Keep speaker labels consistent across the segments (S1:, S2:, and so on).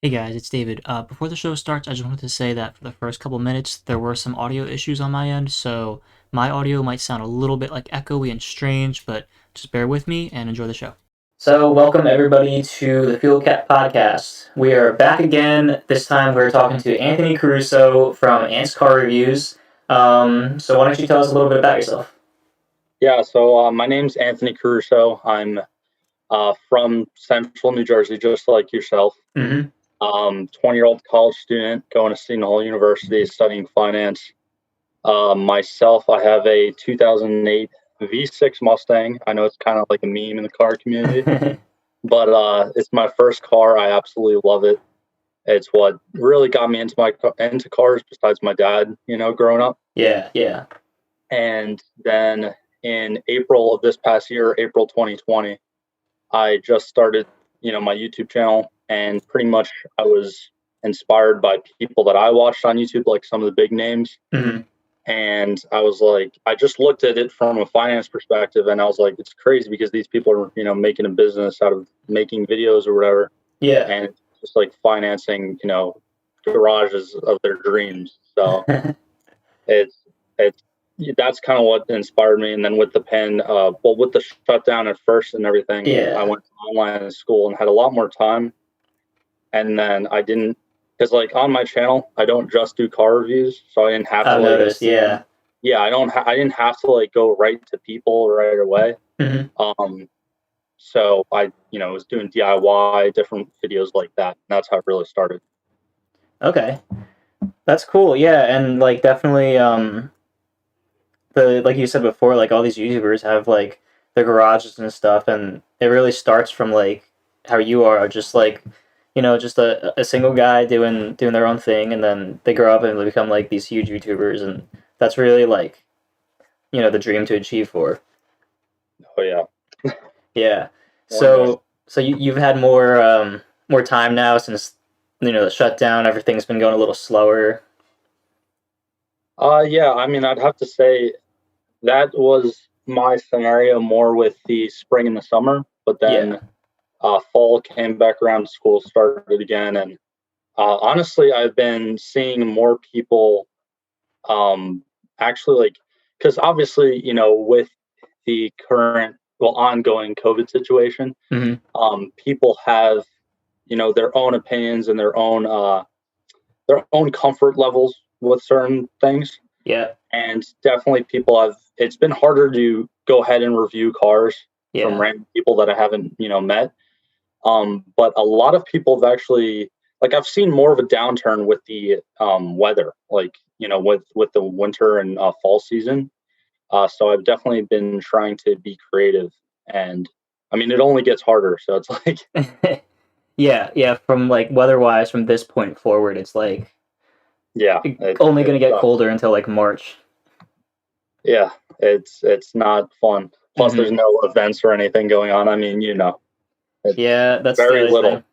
S1: Hey guys, it's David. Before the show starts, I just wanted to say that for the first couple minutes, there were some audio issues on my end, so my audio might sound a little bit like echoey and strange, but just bear with me and enjoy the show. So, welcome everybody to the Fuel Cat Podcast. We are back again. This time we're talking to Anthony Caruso from Ant's Car Reviews. So, why don't you tell us a little bit about yourself?
S2: Yeah, so my name's Anthony Caruso. I'm from Central New Jersey, just like yourself.
S1: Mm-hmm.
S2: 20-year-old college student going to Ethanol University studying finance. Myself, I have a 2008 V6 Mustang. I know it's kind of like a meme in the car community, but it's my first car. I absolutely love it. It's what really got me into cars, besides my dad, growing up.
S1: Yeah.
S2: And then in April of this past year, April 2020, I just started, my YouTube channel, and pretty much I was inspired by people that I watched on YouTube, like some of the big names.
S1: Mm-hmm.
S2: And I was like, I just looked at it from a finance perspective, and I was like, it's crazy because these people are, making a business out of making videos or whatever,
S1: Yeah.
S2: and it's just like financing, garages of their dreams. So it's it's that's kind of what inspired me. And then with the pen, well, with the shutdown at first and everything, I
S1: Yeah.
S2: went online to school and had a lot more time. And then I didn't, because like on my channel, I don't just do car reviews, so I didn't have to
S1: I've
S2: like,
S1: noticed, yeah.
S2: yeah, I didn't have to like go right to people right away.
S1: Mm-hmm.
S2: So I, was doing DIY, different videos like that. And that's how it really started.
S1: Okay. That's cool. Yeah, and like definitely the like you said before, like all these YouTubers have like their garages and stuff, and it really starts from like how you are, just like just a single guy doing their own thing, and then they grow up and they become like these huge YouTubers, and that's really like the dream to achieve for.
S2: Oh yeah.
S1: Yeah.
S2: One day.
S1: So you've had more time now since the shutdown, everything's been going a little slower.
S2: Yeah, I mean, I'd have to say that was my scenario more with the spring and the summer, but
S1: Yeah.
S2: then fall came back around, school started again, and honestly, I've been seeing more people um, actually like, because obviously, with the current, well, ongoing COVID situation,
S1: Hmm.
S2: people have, their own opinions and their own comfort levels with certain things.
S1: Yeah.
S2: And definitely people have, it's been harder to go ahead and review cars from
S1: Yeah.
S2: random people that I haven't, met. But a lot of people have actually, like, I've seen more of a downturn with the weather, like, with the winter and fall season. So I've definitely been trying to be creative, and I mean, it only gets harder. So it's like,
S1: Yeah. From like weather-wise, from this point forward, it's like
S2: yeah, it
S1: only
S2: it
S1: gonna get
S2: sucks.
S1: colder until like March.
S2: Yeah, it's not fun. Plus,
S1: Hmm.
S2: there's no events or anything going on. I mean, it's
S1: Yeah, that's the
S2: very
S1: other thing.
S2: little.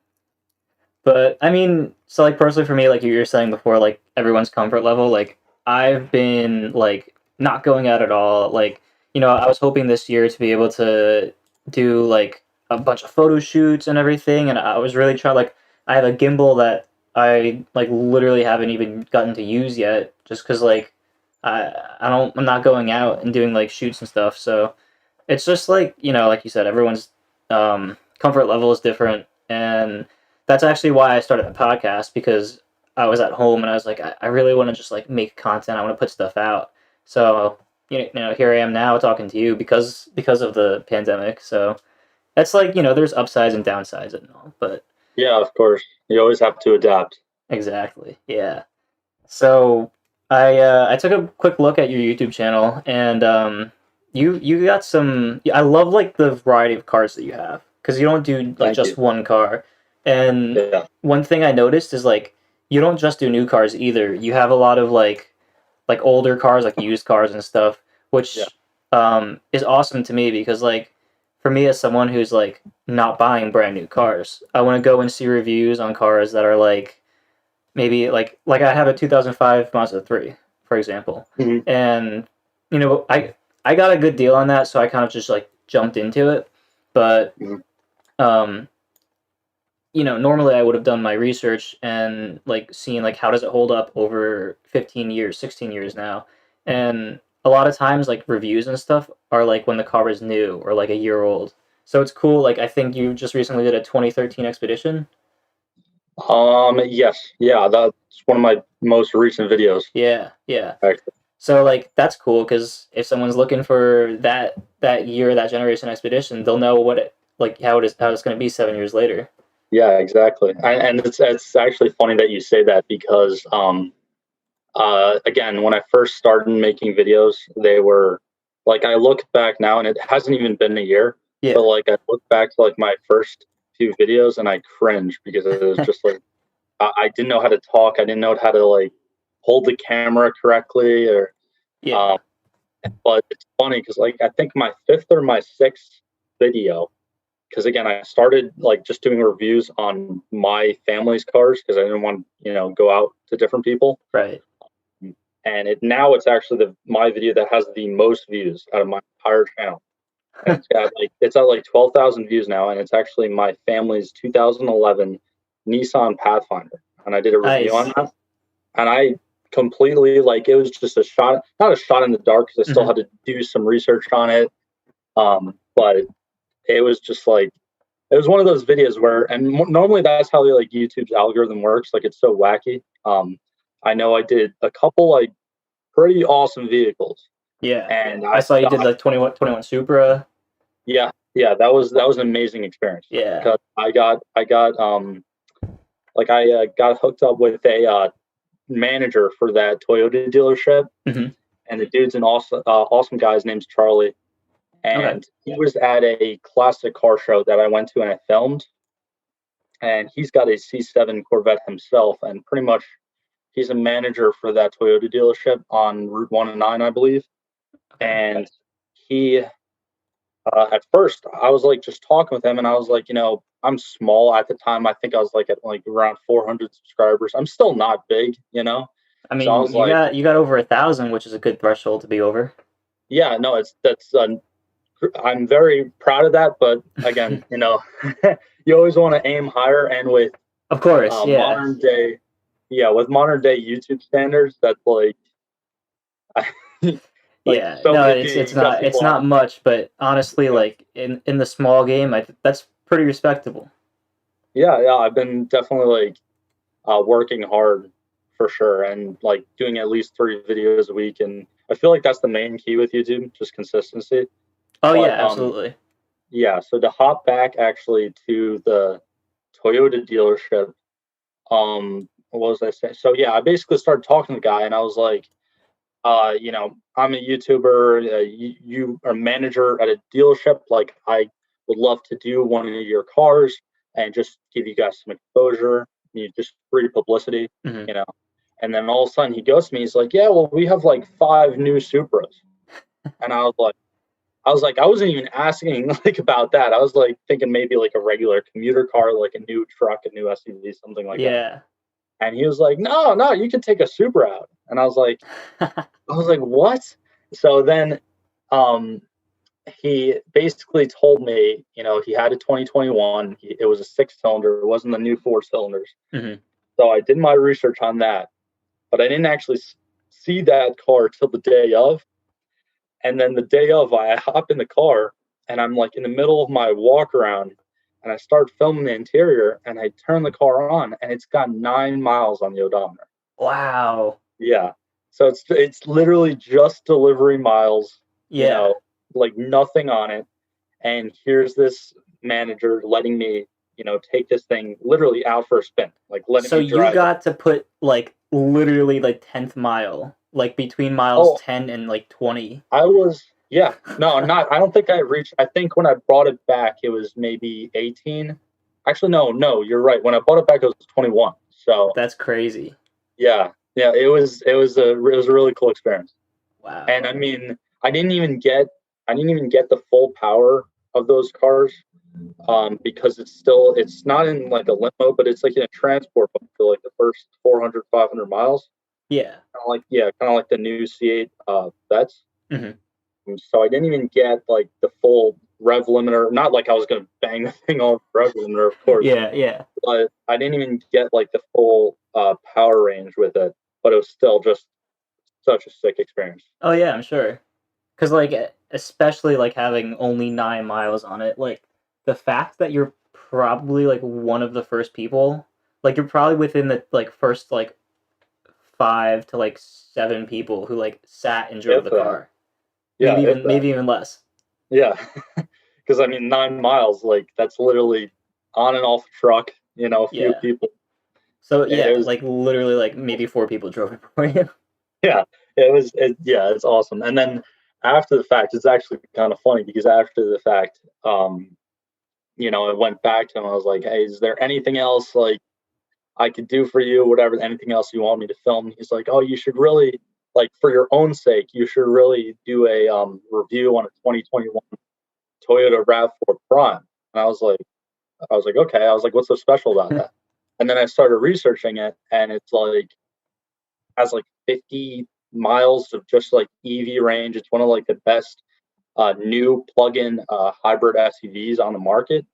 S1: But I mean, so like personally for me, like you were saying before, like everyone's comfort level, like I've been like not going out at all. Like, I was hoping this year to be able to do like a bunch of photo shoots and everything, and I was really trying like I have a gimbal that I like literally haven't even gotten to use yet, just because like I'm not going out and doing like shoots and stuff. So it's just like like you said, everyone's comfort level is different, and that's actually why I started the podcast, because I was at home and I was like, I really want to just like make content. I want to put stuff out. So here I am now talking to you because of the pandemic. So that's like there's upsides and downsides and all, but
S2: Yeah, of course. You always have to adapt.
S1: exactly, yeah. So I took a quick look at your YouTube channel, and you got some. I love like the variety of cars that you have, because you don't do like
S2: Thank you.
S1: just one car. And
S2: Yeah,
S1: one thing I noticed is like you don't just do new cars either. You have a lot of like older cars, like used cars and stuff,
S2: yeah,
S1: which is awesome to me, because like for me as someone who's like not buying brand new cars, I want to go and see reviews on cars that are like maybe like I have a 2005 Mazda 3, for example,
S2: hmm,
S1: and I got a good deal on that, so I kind of just like jumped into it. But
S2: hmm,
S1: um, normally I would have done my research and like seen like how does it hold up over 15 years, 16 years now. And a lot of times like reviews and stuff are like when the car is new or like a year old. So it's cool. Like I think you just recently did a 2013 expedition.
S2: Yes, yeah, that's one of my most recent videos,
S1: Yeah, yeah.
S2: actually.
S1: So like that's cool because if someone's looking for that year, that generation expedition, they'll know what it like how it's going to be 7 years later.
S2: Yeah, exactly. And it's actually funny that you say that because again, when I first started making videos, they were like I look back now, and it hasn't even been a year, but
S1: Yeah,
S2: like I look back to like my first few videos, and I cringe because it was just like I didn't know how to talk, I didn't know how to like hold the camera correctly, or
S1: yeah.
S2: um, but it's funny because like I think my fifth or my sixth video, because again I started like just doing reviews on my family's cars because I didn't want go out to different people,
S1: Right.
S2: and it's actually the my video that has the most views out of my entire channel. And it's at like 12,000 views now, and it's actually my family's 2011 Nissan Pathfinder, and I did a review on
S1: Nice.
S2: that, and I completely like it was just a shot, not a shot in the dark because I still
S1: Hmm.
S2: had to do some research on it, but it was just like it was one of those videos where, and normally that's how like YouTube's algorithm works, like it's so wacky. I know I did a couple like pretty awesome vehicles.
S1: Yeah.
S2: And
S1: I saw you did the 21 Supra.
S2: yeah, yeah, that was an amazing experience
S1: Yeah.
S2: because I got like I got hooked up with a manager for that Toyota dealership,
S1: Hmm.
S2: and the dude's an awesome guy. His name's Charlie,
S1: Okay.
S2: and he was at a classic car show that I went to and I filmed, and he's got a C7 Corvette himself, and pretty much he's a manager for that Toyota dealership on Route 109, I believe.
S1: Okay.
S2: And he at first I was like just talking with him, and I was like, I'm small at the time. I think I was like at like around 400 subscribers. I'm still not big.
S1: I
S2: So I
S1: mean,
S2: was like,
S1: you got over 1,000, which is a good threshold to be over.
S2: yeah, no, it's that's I'm very proud of that. But again, you always want to aim higher, and with
S1: Of course. Yeah.
S2: modern day, yeah, with modern day YouTube standards, that's like like
S1: Yeah.
S2: so
S1: No,
S2: many people. You got
S1: it's
S2: people on.
S1: not much, but honestly,
S2: Yeah,
S1: like in the small game, that's pretty respectable.
S2: yeah, yeah. I've been definitely like working hard for sure, and like doing at least 3 videos a week, and I feel like that's the main key with YouTube, just consistency.
S1: Oh yeah,
S2: But
S1: absolutely.
S2: yeah, so to hop back actually to the Toyota dealership, what was I saying? So yeah, I basically started talking to the guy, and I was like, I'm a YouTuber. You are a manager at a dealership. Like, I would love to do one of your cars and just give you guys some exposure. Just free publicity,
S1: Hmm.
S2: you know. And then all of a sudden, he goes to me. He's like, "Yeah, well, we have like 5 new Supras." And I wasn't even asking like about that. I was like thinking maybe like a regular commuter car, like a new truck, a new SUV, something like that.
S1: Yeah.
S2: And he was like, "No, no, you can take a Supra out." And I was like, "What?" So then um, he basically told me, he had a 2021. It was a 6 cylinder. It wasn't the new 4 cylinders.
S1: Hmm.
S2: So I did my research on that, but I didn't actually see that car till the day of. And then the day of, I hop in the car, and I'm like in the middle of my walk around, and I start filming the interior, and I turn the car on, and it's got 9 miles on the odometer.
S1: Wow.
S2: Yeah. So it's literally just delivery miles, you
S1: Yeah.
S2: know, like nothing on it. And here's this manager letting me, take this thing literally out for a spin, like letting
S1: So
S2: me
S1: you
S2: drive it.
S1: got to put like literally like 10th mile, like between miles
S2: Oh,
S1: 10 and like 20.
S2: yeah, no, not, I don't think I think when I brought it back, it was maybe 18. Actually, no, no, you're right. When I bought it back, it was 21. So
S1: That's crazy.
S2: yeah, yeah, it was a really cool experience. And
S1: Wow.
S2: I mean, I didn't even get the full power of those cars, because it's not in like a limo, but it's like in a transport mode for like the first 400, 500 miles.
S1: Yeah.
S2: Kind of like the new C8 Vets.
S1: Hmm.
S2: And so I didn't even get like the full rev limiter. Not like I was gonna bang the thing on the rev limiter, of course,
S1: Yeah, yeah.
S2: but I didn't even get like the full power range with it. But it was still just such a sick experience.
S1: Oh yeah, I'm sure. Because like especially like having only 9 miles on it, like the fact that you're probably like one of the first people, like you're probably within the like first like 5 to like 7 people who like sat and drove
S2: If
S1: the
S2: that,
S1: car.
S2: yeah, if that,
S1: Maybe even less.
S2: yeah. Because I mean, 9 miles, like that's literally on and off the truck. A few
S1: Yeah.
S2: people.
S1: So
S2: It
S1: yeah,
S2: was
S1: like literally like maybe 4 people drove it for you.
S2: yeah, it was yeah, it's awesome. And then after the fact, it's actually kind of funny because after the fact, I went back to him. I was like, "Hey, is there anything else like I could do for you? Whatever, anything else you want me to film?" He's like, "Oh, you should really like for your own sake, you should really do a review on a 2021 Toyota RAV4 Prime." And I was like, okay. I was like, what's so special about that? And then I started researching it, and it's like has like 50 miles of just like EV range. It's one of like the best new plug-in hybrid SUVs on the market.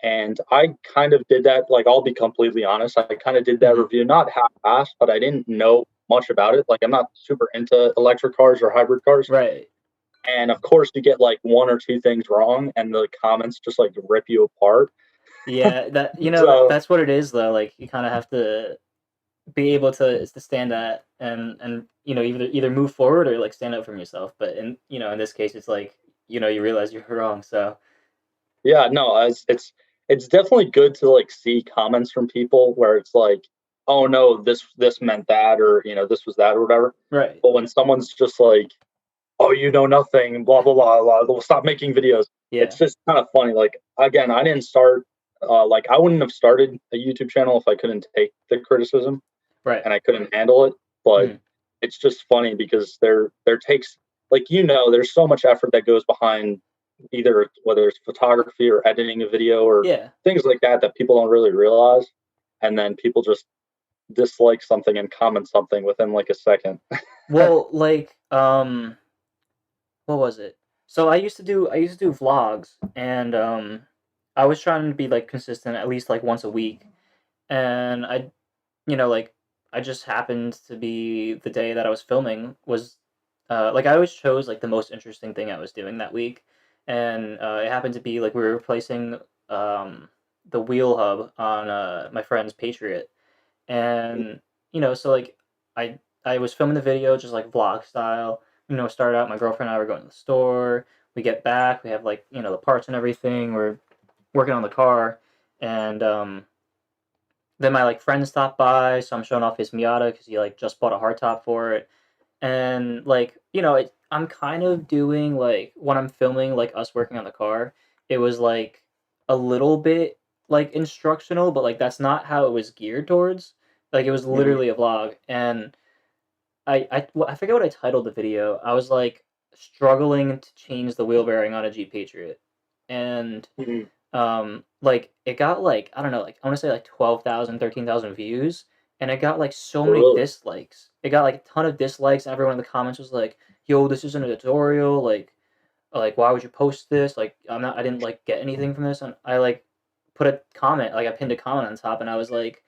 S2: And I kind of did that. Like, I'll be completely honest. I kind of did that
S1: Mhm.
S2: review, not half-assed, but I didn't know much about it. Like, I'm not super into electric cars or hybrid cars.
S1: Right.
S2: And of course, you get like one or two things wrong, and the comments just like rip you apart.
S1: Yeah, that
S2: So
S1: that's what it is though. Like you kind of have to be able to stand that and either move forward or like stand up for yourself. But in this case, it's like you realize you're wrong. So
S2: yeah, no, it's definitely good to like see comments from people where it's like, oh no, this meant that, or this was that or whatever.
S1: right.
S2: But when someone's just like, oh, you know nothing, blah blah blah blah, they'll stop making videos. It's
S1: Yeah.
S2: just kind of funny. Like again, I didn't start like I wouldn't have started a YouTube channel if I couldn't take the criticism
S1: Right.
S2: and I couldn't handle it. But
S1: Mhm.
S2: it's just funny because there takes like there's so much effort that goes behind either whether it's photography or editing a video or
S1: Yeah.
S2: things like that that people don't really realize, and then people just dislike something and comment something within like a second.
S1: Well, like what was it? So I used to do vlogs and I was trying to be like consistent at least like once a week. And like I just happened to be the day that I was filming was like I always chose like the most interesting thing I was doing that week. And it happened to be like we were replacing the wheel hub on my friend's Patriot. And so like I was filming the video just like vlog style. Started out my girlfriend and I were going to the store. We get back, we have like the parts and everything. We're working on the car, and then my like friend stopped by, so I'm showing off his Miata because he like just bought a hardtop for it. And like I'm kind of doing like when I'm filming like us working on the car, it was like a little bit like instructional, but like that's not how it was geared towards. Like it was
S2: Mhm.
S1: literally a vlog, and I forget what I titled the video. I was like struggling to change the wheel bearing on a Jeep Patriot, and
S2: Mhm.
S1: like it got like I don't know, like I want to say like 12,000, 13,000 views, and it got like so many
S2: Really?
S1: dislikes. It got like a ton of dislikes, and everyone in the comments was like, "Yo, this isn't a tutorial. Like why would you post this? Like I didn't like get anything from this." And I like put a comment, like I pinned a comment on top, and I was like,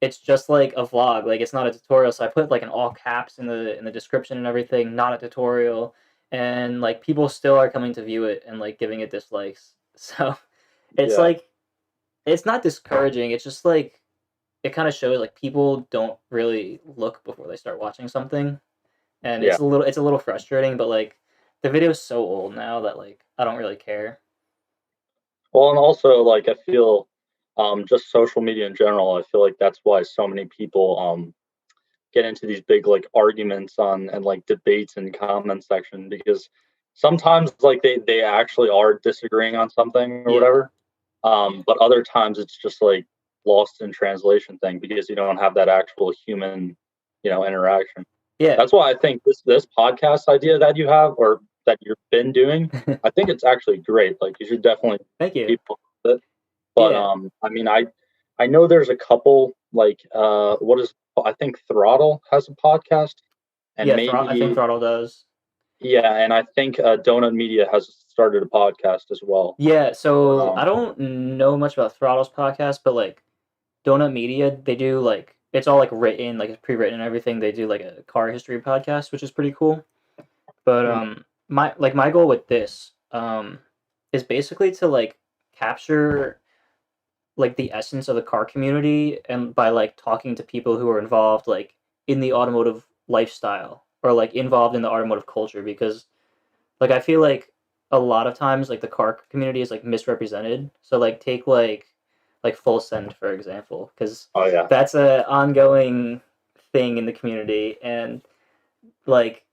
S1: "It's just like a vlog. Like it's not a tutorial." So I put like in all caps in the description and everything, not a tutorial, and like people still are coming to view it and like giving it dislikes. So it's
S2: Yeah.
S1: like it's not discouraging. It's just like it kind of shows like people don't really look before they start watching something, and
S2: Yeah.
S1: it's a little frustrating. But like the video's so old now that like I don't really care.
S2: Well, and also like I feel just social media in general, I feel like that's why so many people get into these big like arguments on and like debates in comment section because sometimes like they actually are disagreeing on something or
S1: Yeah,
S2: whatever. But other times it's just like lost in translation thing because you don't have that actual human, interaction.
S1: yeah.
S2: That's why I think this podcast idea that you have or that you've been doing, I think it's actually great. Like you should definitely
S1: Thank you.
S2: people with it. But
S1: Yeah,
S2: I mean I know there's a couple like what is I think Throttle has a podcast and
S1: yeah. I think
S2: maybe
S1: Throttle does.
S2: Yeah, and I think Donut Media has started a podcast as well.
S1: Yeah, so I
S2: Um,
S1: don't know much about Throttle's podcast, but like Donut Media, they do like it's all like written, like it's pre-written and everything. They do like a car history podcast, which is pretty cool. But my goal with this is basically to like capture like the essence of the car community and by like talking to people who are involved like in the automotive lifestyle or like involved in the automotive culture because like I feel like a lot of times like the car community is like misrepresented. So like take like Full Send for example, because
S2: oh yeah,
S1: that's a ongoing thing in the community, and like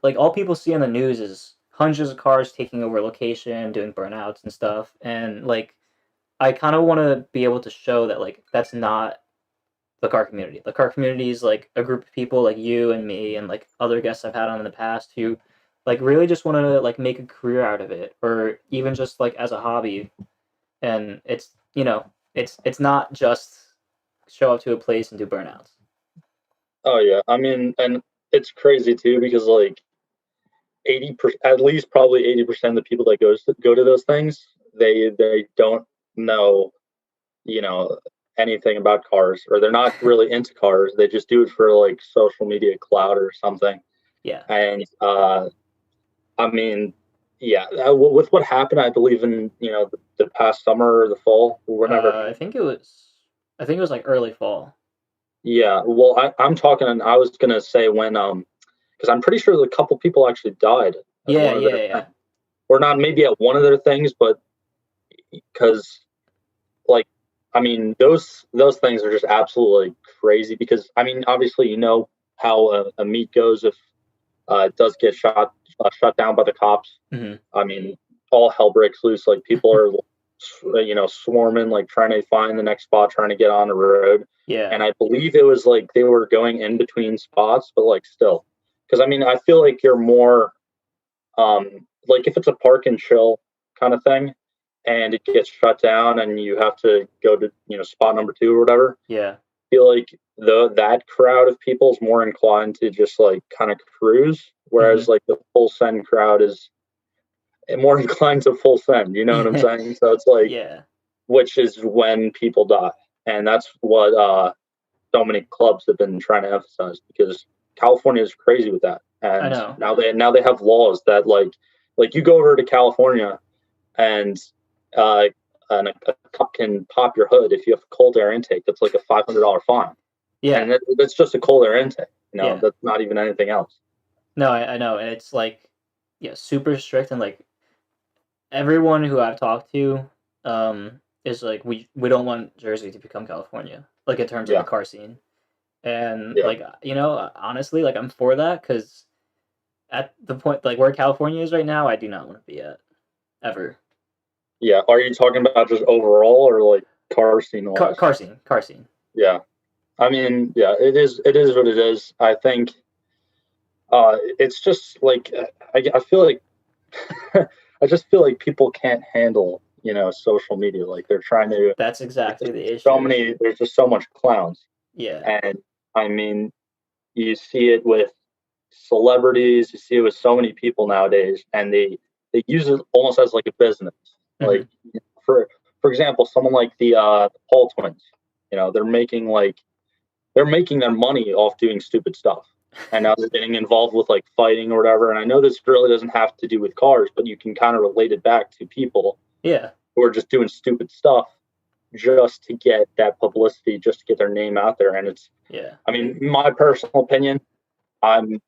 S1: like all people see on the news is hundreds of cars taking over location, doing burnouts and stuff, and like I kind of want to be able to show that like that's not the car community. The car community is like a group of people like you and me and like other guests I've had on in the past who like really just want to like make a career out of it or even just like as a hobby. And it's it's not just show up to a place and do burnouts.
S2: oh yeah. I mean, and it's crazy too because like 80%, at least probably 80% of the people that go to those things, they don't know, you know, anything about cars, or they're not really into cars. They just do it for like social media clout or something.
S1: Yeah.
S2: And I mean, yeah, with what happened, I believe in the past summer or the fall, whenever.
S1: I think it was like early fall.
S2: Yeah, well, I'm talking, and I was gonna say when because I'm pretty sure a couple people actually died at
S1: Yeah,
S2: one of their
S1: yeah,
S2: things,
S1: yeah.
S2: or not maybe at one of their things, but because like I mean those things are just absolutely crazy. Because I mean obviously how a meet goes if it does get shut down by the cops.
S1: Hmm.
S2: I mean all hell breaks loose. Like people are swarming, like trying to find the next spot, trying to get on the road.
S1: Yeah.
S2: And I believe it was like they were going in between spots, but like still, because I mean I feel like you're more like if it's a park and chill kind of thing and it gets shut down and you have to go to spot number two or whatever.
S1: Yeah.
S2: I feel like that crowd of people is more inclined to just like kind of cruise, whereas
S1: Hmm.
S2: like the full send crowd is more inclined to full send. You know what I'm saying? So it's like,
S1: Yeah.
S2: which is when people die, and that's what so many clubs have been trying to emphasize, because California is crazy with that.
S1: I
S2: And
S1: know.
S2: now they have laws that like you go over to California and uh and a cop can pop your hood if you have a cold air intake. That's like a $500 fine,
S1: Yeah.
S2: and that's just a cold air intake.
S1: Yeah.
S2: That's not even anything else.
S1: No, I know. And it's like yeah, super strict and like everyone who I've talked to is like we don't want Jersey to become California, like in terms of the
S2: Yeah,
S1: car scene. And
S2: yeah,
S1: like honestly, like I'm for that because at the point like where California is right now, I do not want to be at ever.
S2: yeah. Are you talking about just overall or like car scene wise?
S1: Car scene.
S2: Yeah, I mean, yeah, it is what it is. I think it's just like I feel like I just feel like people can't handle social media. Like they're trying to.
S1: That's
S2: There's
S1: exactly
S2: just
S1: the
S2: so
S1: issue.
S2: many. There's just so much clowns,
S1: Yeah.
S2: and I mean, you see it with celebrities. You see it with so many people nowadays, and they use it almost as like a business. Like
S1: Hmm.
S2: for for example, someone like the Paul twins. They're making their money off doing stupid stuff. And now they're getting involved with like fighting or whatever. And I know this really doesn't have to do with cars, but you can kind of relate it back to people
S1: Yeah.
S2: who are just doing stupid stuff just to get that publicity, just to get their name out there. And
S1: Yeah.
S2: I mean, my personal opinion, I'm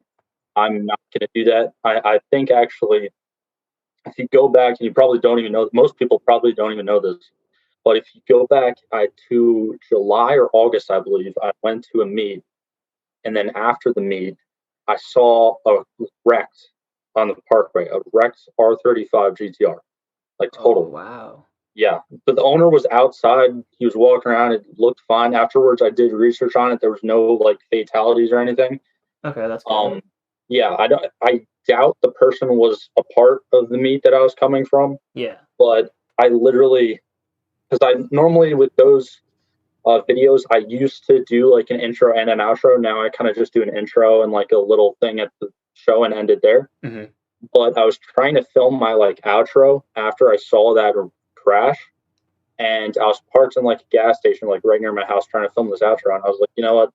S2: I'm not going to do that. I think actually, if you go back, and you probably don't even know, most people probably don't even know this, but if you go back to July or August, I believe, I went to a meet. And then after the meet, I saw a wrecked on the parkway, a wrecked R35 GTR, like
S1: Oh
S2: total.
S1: wow.
S2: Yeah, but the owner was outside. He was walking around. It looked fine. Afterwards, I did research on it. There was no like fatalities or anything.
S1: Okay, that's good.
S2: Um, yeah, I don't. I doubt the person was a part of the meet that I was coming from.
S1: Yeah.
S2: But I literally, because I normally with those videos, I used to do like an intro and an outro. Now I kind of just do an intro and like a little thing at the show and end it there.
S1: Hmm.
S2: But I was trying to film my like outro after I saw that crash, and I was parked in like a gas station like right near my house trying to film this outro, and I was like, you know what,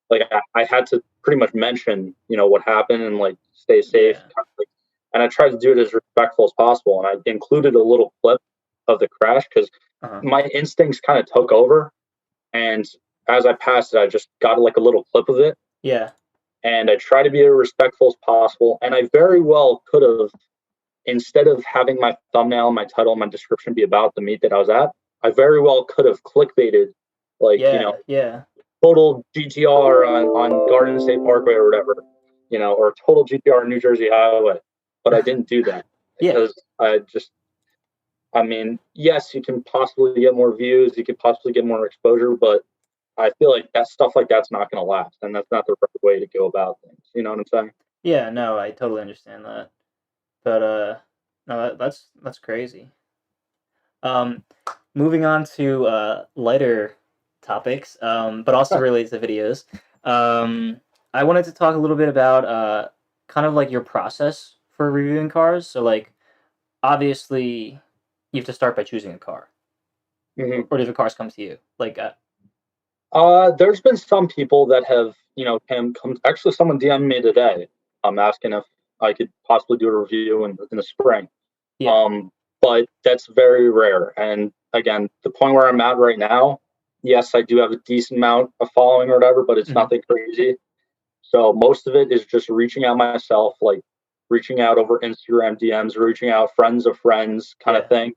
S2: like I had to pretty much mention what happened and like stay safe,
S1: Yeah.
S2: kind of, like, and I tried to do it as respectful as possible, and I included a little clip of the crash because
S1: Uh-huh.
S2: my instincts kind of took over, and as I passed it, I just got like a little clip of it,
S1: Yeah.
S2: and I tried to be as respectful as possible, and I very well could have, instead of having my thumbnail, my title, and my description be about the meet that I was at, I very well could have clickbaited, like,
S1: Yeah. Yeah.
S2: total GTR on Garden State Parkway or whatever, or total GTR New Jersey Highway. But I didn't do that
S1: Yeah.
S2: because I mean, yes, you can possibly get more views, you could possibly get more exposure, but I feel like that stuff like that's not going to last, and that's not the right way to go about things. You know what I'm saying?
S1: Yeah. No, I totally understand that. But no, that's crazy. Um, moving on to lighter topics, but also related to videos. I wanted to talk a little bit about kind of like your process for reviewing cars. So like, obviously, you have to start by choosing a car,
S2: Hmm.
S1: or do the cars come to you? Like,
S2: There's been some people that have, come. Actually, someone DM'd me today, asking if I could possibly do a review in the spring.
S1: yeah.
S2: Um, but that's very rare. And again, the point where I'm at right now, yes, I do have a decent amount of following or whatever, but it's
S1: Hmm.
S2: nothing crazy. So most of it is just reaching out myself, like reaching out over Instagram DMs, reaching out friends of friends kind of
S1: Yeah.
S2: thing.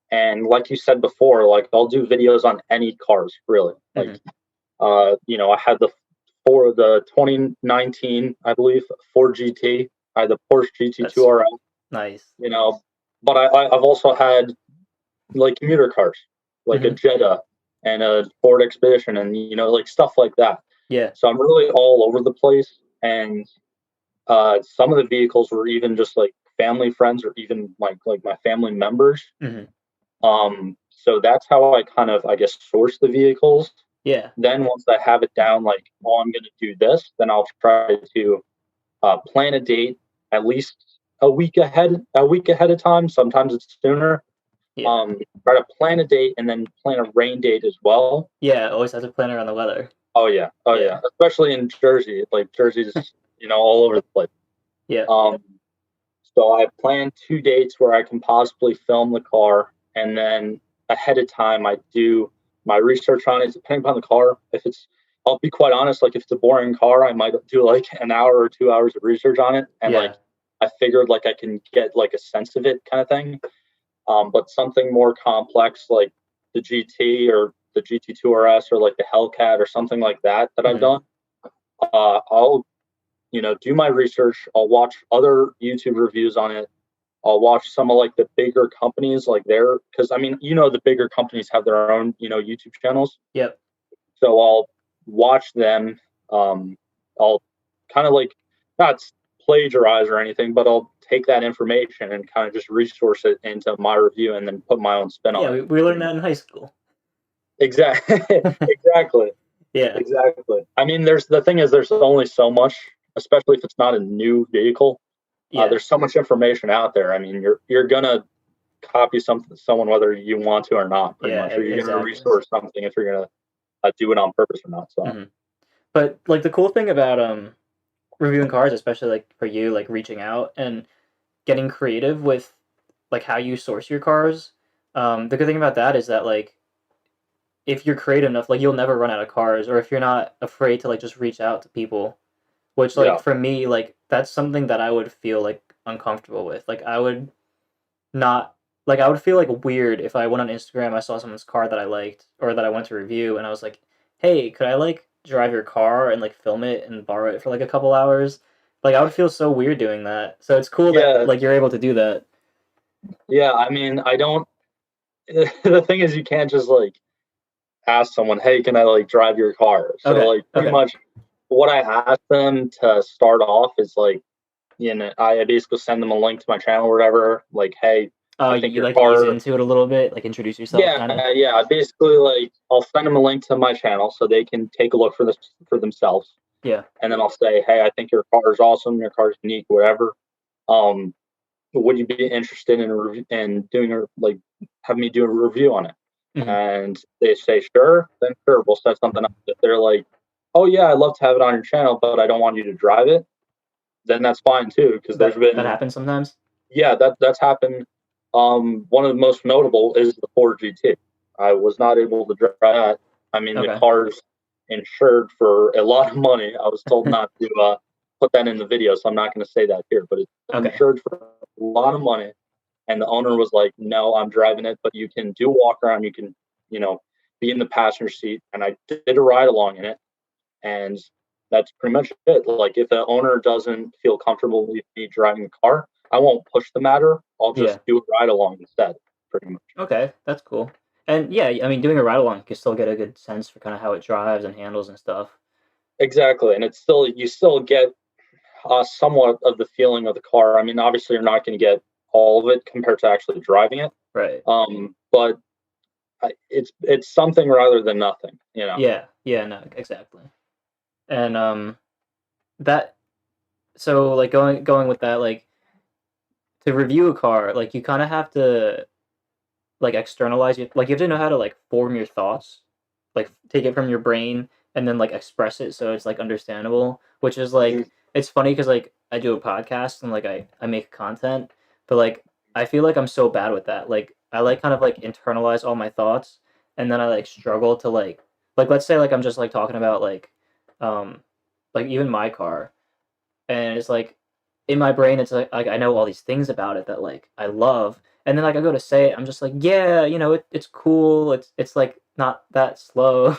S2: And like you said before, like I'll do videos on any cars, really.
S1: Hmm.
S2: Like, I had the 2019, I believe, Ford GT. I had the Porsche GT2
S1: That's
S2: RS,
S1: nice.
S2: you know, but I've also had like commuter cars, like a
S1: Hmm.
S2: Jetta and a Ford Expedition, and like stuff like that.
S1: Yeah.
S2: So I'm really all over the place, and some of the vehicles were even just like family friends or even like my family members.
S1: Hmm.
S2: So that's how I kind of, I guess, source the vehicles.
S1: Yeah.
S2: Then once I have it down, like, oh, I'm going to do this, then I'll try to plan a date at least a week ahead of time. Sometimes it's sooner.
S1: Yeah.
S2: Try to plan a date and then plan a rain date as well.
S1: Yeah. Always have to plan around the weather.
S2: Oh yeah, oh
S1: Yeah.
S2: yeah, especially in Jersey. Like Jersey's, all over the place.
S1: Yeah.
S2: Um, so I plan 2 dates where I can possibly film the car, and then ahead of time I do my research on it. Depending upon the car, I'll be quite honest. Like if it's a boring car, I might do like an hour or 2 hours of research on it, and like
S1: Yeah.
S2: I figured like I can get like a sense of it, kind of thing. But something more complex like the GT or the GT2 RS or like the Hellcat or something like that I've
S1: Hmm.
S2: done. I'll do my research. I'll watch other YouTube reviews on it. I'll watch some of like the bigger companies, like because I mean, the bigger companies have their own, YouTube channels.
S1: Yep.
S2: So I'll watch them. I'll kind of like not plagiarize or anything, but I'll take that information and kind of just resource it into my review and then put my own spin
S1: Yeah.
S2: on
S1: We learned that in high school.
S2: it. Exactly. Exactly.
S1: Yeah.
S2: Exactly. I mean, there's only so much, especially if it's not a new vehicle.
S1: Yeah.
S2: There's so much information out there. I mean, you're gonna copy someone whether you want to or not, pretty
S1: Yeah.
S2: much, or you're gonna
S1: Exactly.
S2: resource something if you're gonna do it on purpose or not. So
S1: Hmm. But like the cool thing about reviewing cars, especially like for you, like reaching out and getting creative with like how you source your cars. The good thing about that is that like if you're creative enough, like you'll never run out of cars, or if you're not afraid to like just reach out to people, which like
S2: yeah,
S1: for me, like that's something that I would feel like uncomfortable with. Like I would not like I would feel like weird if I went on Instagram, I saw someone's car that I liked or that I went to review, and I was like, "Hey, could I like drive your car and like film it and borrow it for like a couple hours?" Like I would feel so weird doing that. So it's cool that
S2: yeah,
S1: like you're able to do that.
S2: yeah. I mean, I don't. The thing is, you can't just like ask someone, "Hey, can I like drive your car?" So
S1: Okay.
S2: like pretty
S1: Okay.
S2: much what I ask them to start off is like, I basically send them a link to my channel or whatever. Like, hey, I think
S1: You
S2: your
S1: like ease
S2: car.
S1: into it a little bit, like introduce yourself,
S2: Yeah,
S1: kind of.
S2: yeah. Basically, like I'll send them a link to my channel so they can take a look for this for themselves.
S1: Yeah.
S2: and then I'll say, hey, I think your car is awesome, your car is unique, whatever. Um, would you be interested in doing a like have me do a review on it?
S1: Hmm.
S2: And they say sure, then sure, we'll set something up. If they're like, oh yeah, I'd love to have it on your channel, but I don't want you to drive it, then that's fine too. Because there's
S1: That
S2: been
S1: happens sometimes.
S2: yeah, that's happened. One of the most notable is the Ford GT. I was not able to drive that. I mean, the
S1: Okay.
S2: car's insured for a lot of money. I was told not to put that in the video, so I'm not going to say that here. But it's
S1: Okay.
S2: insured for a lot of money, and the owner was like, "No, I'm driving it, but you can do walk around. You can, you know, be in the passenger seat." And I did a ride along in it, and that's pretty much it. Like, if the owner doesn't feel comfortable with me driving the car, I won't push the matter. I'll
S1: Yeah.
S2: just do a ride along instead, pretty much.
S1: Okay. That's cool. And yeah, I mean, doing a ride along, you can still get a good sense for kind of how it drives and handles and stuff.
S2: Exactly, and it's still you still get somewhat of the feeling of the car. I mean, obviously, you're not going to get all of it compared to actually driving it,
S1: Right.
S2: but it's something rather than nothing, you know.
S1: Yeah. Yeah. No. Exactly. And that so like going with that, like to review a car, like you kind of have to like externalize it. Like you have to know how to like form your thoughts, like take it from your brain and then like express it so it's like understandable. Which is
S2: Mhm.
S1: like it's funny because like I do a podcast and like I make content, but like I feel like I'm so bad with that. Like I like kind of like internalize all my thoughts and then I like struggle to like let's say like I'm just like talking about um like even my car and it's like in my brain it's like I know all these things about it that like I love and then like I go to say it I'm just like yeah it's cool it's like not that slow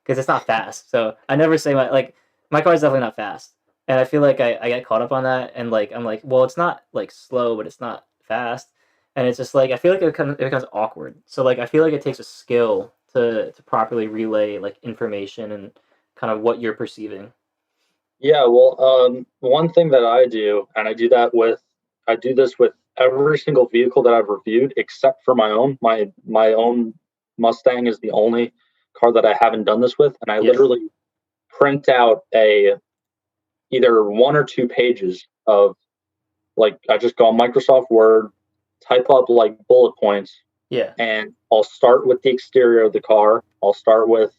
S1: because it's not fast so I never say my car is definitely not fast and I feel like I get caught up on that and like I'm like well it's not like slow but it's not fast and it's just like I feel like it becomes awkward so like I feel like it takes a skill to properly relay like information and kind of what you're perceiving.
S2: Yeah, well, one thing that I do, and I do this with every single vehicle that I've reviewed, except for my own. My own Mustang is the only car that I haven't done this with, and I
S1: Yeah.
S2: literally print out a either 1 or 2 pages of like I just go on Microsoft Word, type up like bullet points,
S1: Yeah.
S2: and I'll start with the exterior of the car. I'll start with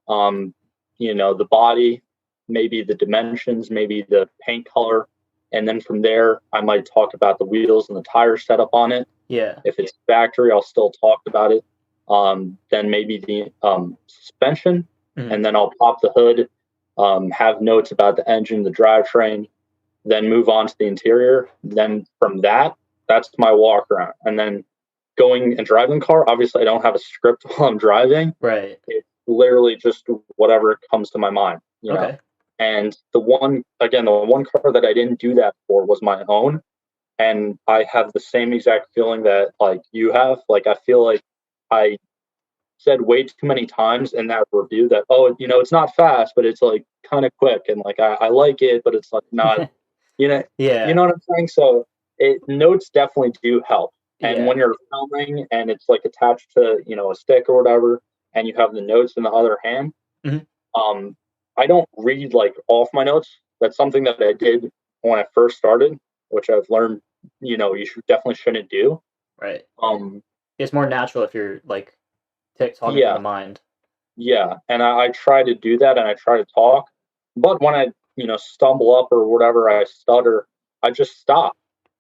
S2: um, the body, maybe the dimensions, maybe the paint color. And then from there, I might talk about the wheels and the tire setup on it.
S1: Yeah.
S2: If it's factory, I'll still talk about it. Then maybe the suspension,
S1: Mhm.
S2: and then I'll pop the hood, have notes about the engine, the drivetrain, then move on to the interior. Then from that, that's my walk around. And then going and driving the car, obviously, I don't have a script while I'm driving.
S1: Right.
S2: It's literally just whatever comes to my mind, you know.
S1: Okay.
S2: And the one car that I didn't do that for was my own, and I have the same exact feeling that like you have. Like I feel like I said way too many times in that review that it's not fast, but it's like kind of quick, and like I like it, but it's like not, you know, you
S1: Yeah.
S2: know what I'm saying. So notes definitely do help. And
S1: Yeah.
S2: when you're filming and it's like attached to a stick or whatever, and you have the notes in the other hand,
S1: Mhm.
S2: um, I don't read like off my notes. That's something that I did when I first started, which I've learned, you definitely shouldn't do.
S1: Right.
S2: Um,
S1: It's more natural if you're like talking from
S2: yeah,
S1: the mind.
S2: yeah, and I try to do that, and I try to talk, but when I stumble up or whatever, I stutter, I just stop,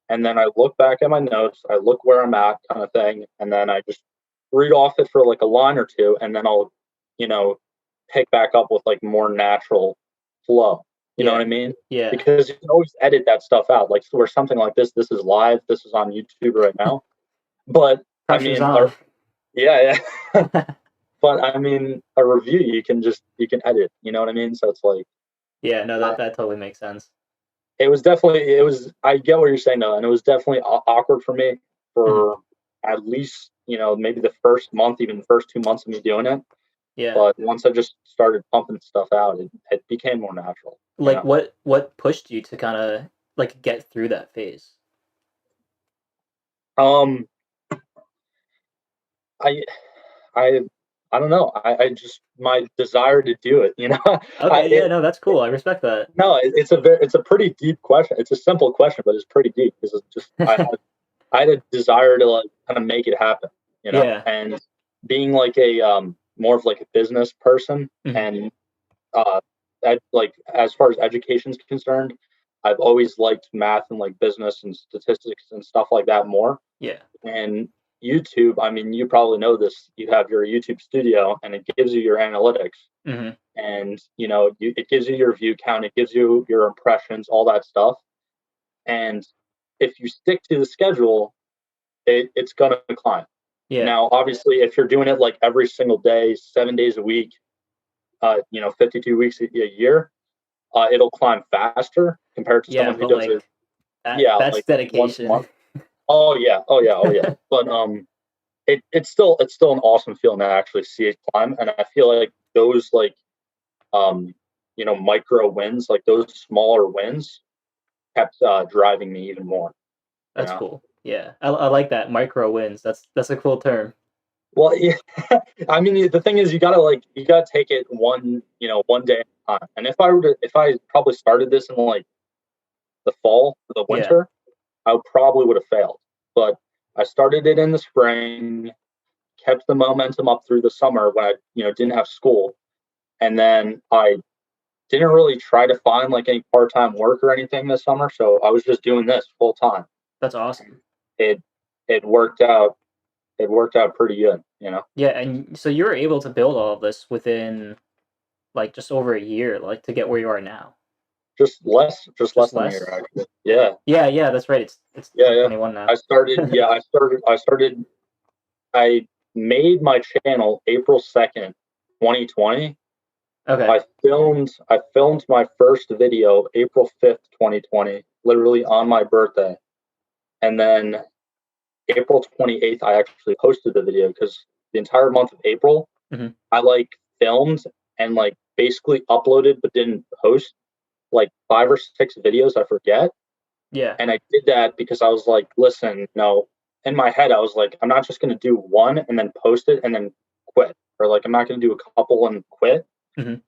S2: and then I look back at my notes, I look where I'm at, kind of thing, and then I just read off it for like a line or two, and then I'll you know pick back up with like more natural flow. You know what
S1: Yeah.
S2: I mean?
S1: Yeah.
S2: Because you can always edit that stuff out. Like where something like this is live, this is on YouTube right now. But I
S1: Pressure's
S2: mean,
S1: on.
S2: yeah, yeah. But I mean, a review you can edit. You know what I mean? So it's like
S1: Yeah. No,
S2: uh,
S1: that totally makes sense.
S2: it was. I get what you're saying though, and it was definitely awkward for me
S1: Mhm.
S2: for at least maybe the first month, even the first 2 months of me doing it.
S1: Yeah.
S2: But once I just started pumping stuff out, it became more natural. You
S1: Like
S2: know.
S1: what pushed you to kind of like get through that phase?
S2: Um, I I I don't know. I just my desire to do it. You know, I
S1: Okay, yeah, no, that's cool. I respect that.
S2: no, it's a pretty deep question. It's a simple question, but it's pretty deep because it's just I had a desire to like kind of make it happen. You know,
S1: Yeah.
S2: and being like a more of like a business person
S1: Mhm.
S2: and like as far as education is concerned, I've always liked math and like business and statistics and stuff like that more.
S1: Yeah.
S2: And YouTube, I mean, you probably know this. You have your YouTube studio, and it gives you your analytics,
S1: Mhm.
S2: and it gives you your view count, it gives you your impressions, all that stuff. And if you stick to the schedule, it's gonna climb.
S1: Yeah.
S2: Now, obviously, if you're doing it like every single day, 7 days a week, 52 weeks a year, it'll climb faster compared to
S1: Yeah,
S2: someone who
S1: but
S2: does it,
S1: like
S2: yeah,
S1: that's
S2: like once a
S1: dedication.
S2: month. Oh yeah, oh yeah, oh yeah. But it's still an awesome feeling to actually see it climb, and I feel like those like um micro wins, like those smaller wins, kept driving me even more. You
S1: That's
S2: know.
S1: cool. Yeah. I like that micro wins. That's a cool term.
S2: Well, yeah. I mean, the thing is, you gotta take it one day at a time. And if I probably started this in like the fall or the
S1: Yeah.
S2: winter, I probably would have failed. But I started it in the spring, kept the momentum up through the summer when I didn't have school, and then I didn't really try to find like any part time work or anything this summer. So I was just doing this full time.
S1: That's awesome.
S2: It it worked out. It worked out pretty good.
S1: Yeah, and so you were able to build all of this within like just over a year, like to get where you are now.
S2: Just less
S1: Just
S2: than a year
S1: less?
S2: actually. Yeah,
S1: Yeah, yeah, that's right. It's
S2: yeah, yeah.
S1: 2021 now.
S2: I started. Yeah, I started. I made my channel April 2nd, 2020.
S1: Okay.
S2: I filmed my first video April 5th, 2020, literally on my birthday, and then April 28th, I actually posted the video because the entire month of April,
S1: Mhm.
S2: I like filmed and like basically uploaded but didn't post like 5 or 6 videos, I forget.
S1: Yeah.
S2: And I did that because I was like, listen, no, in my head, I was like, I'm not just going to do one and then post it and then quit. Or like, I'm not going to do a couple and quit.
S1: Mhm.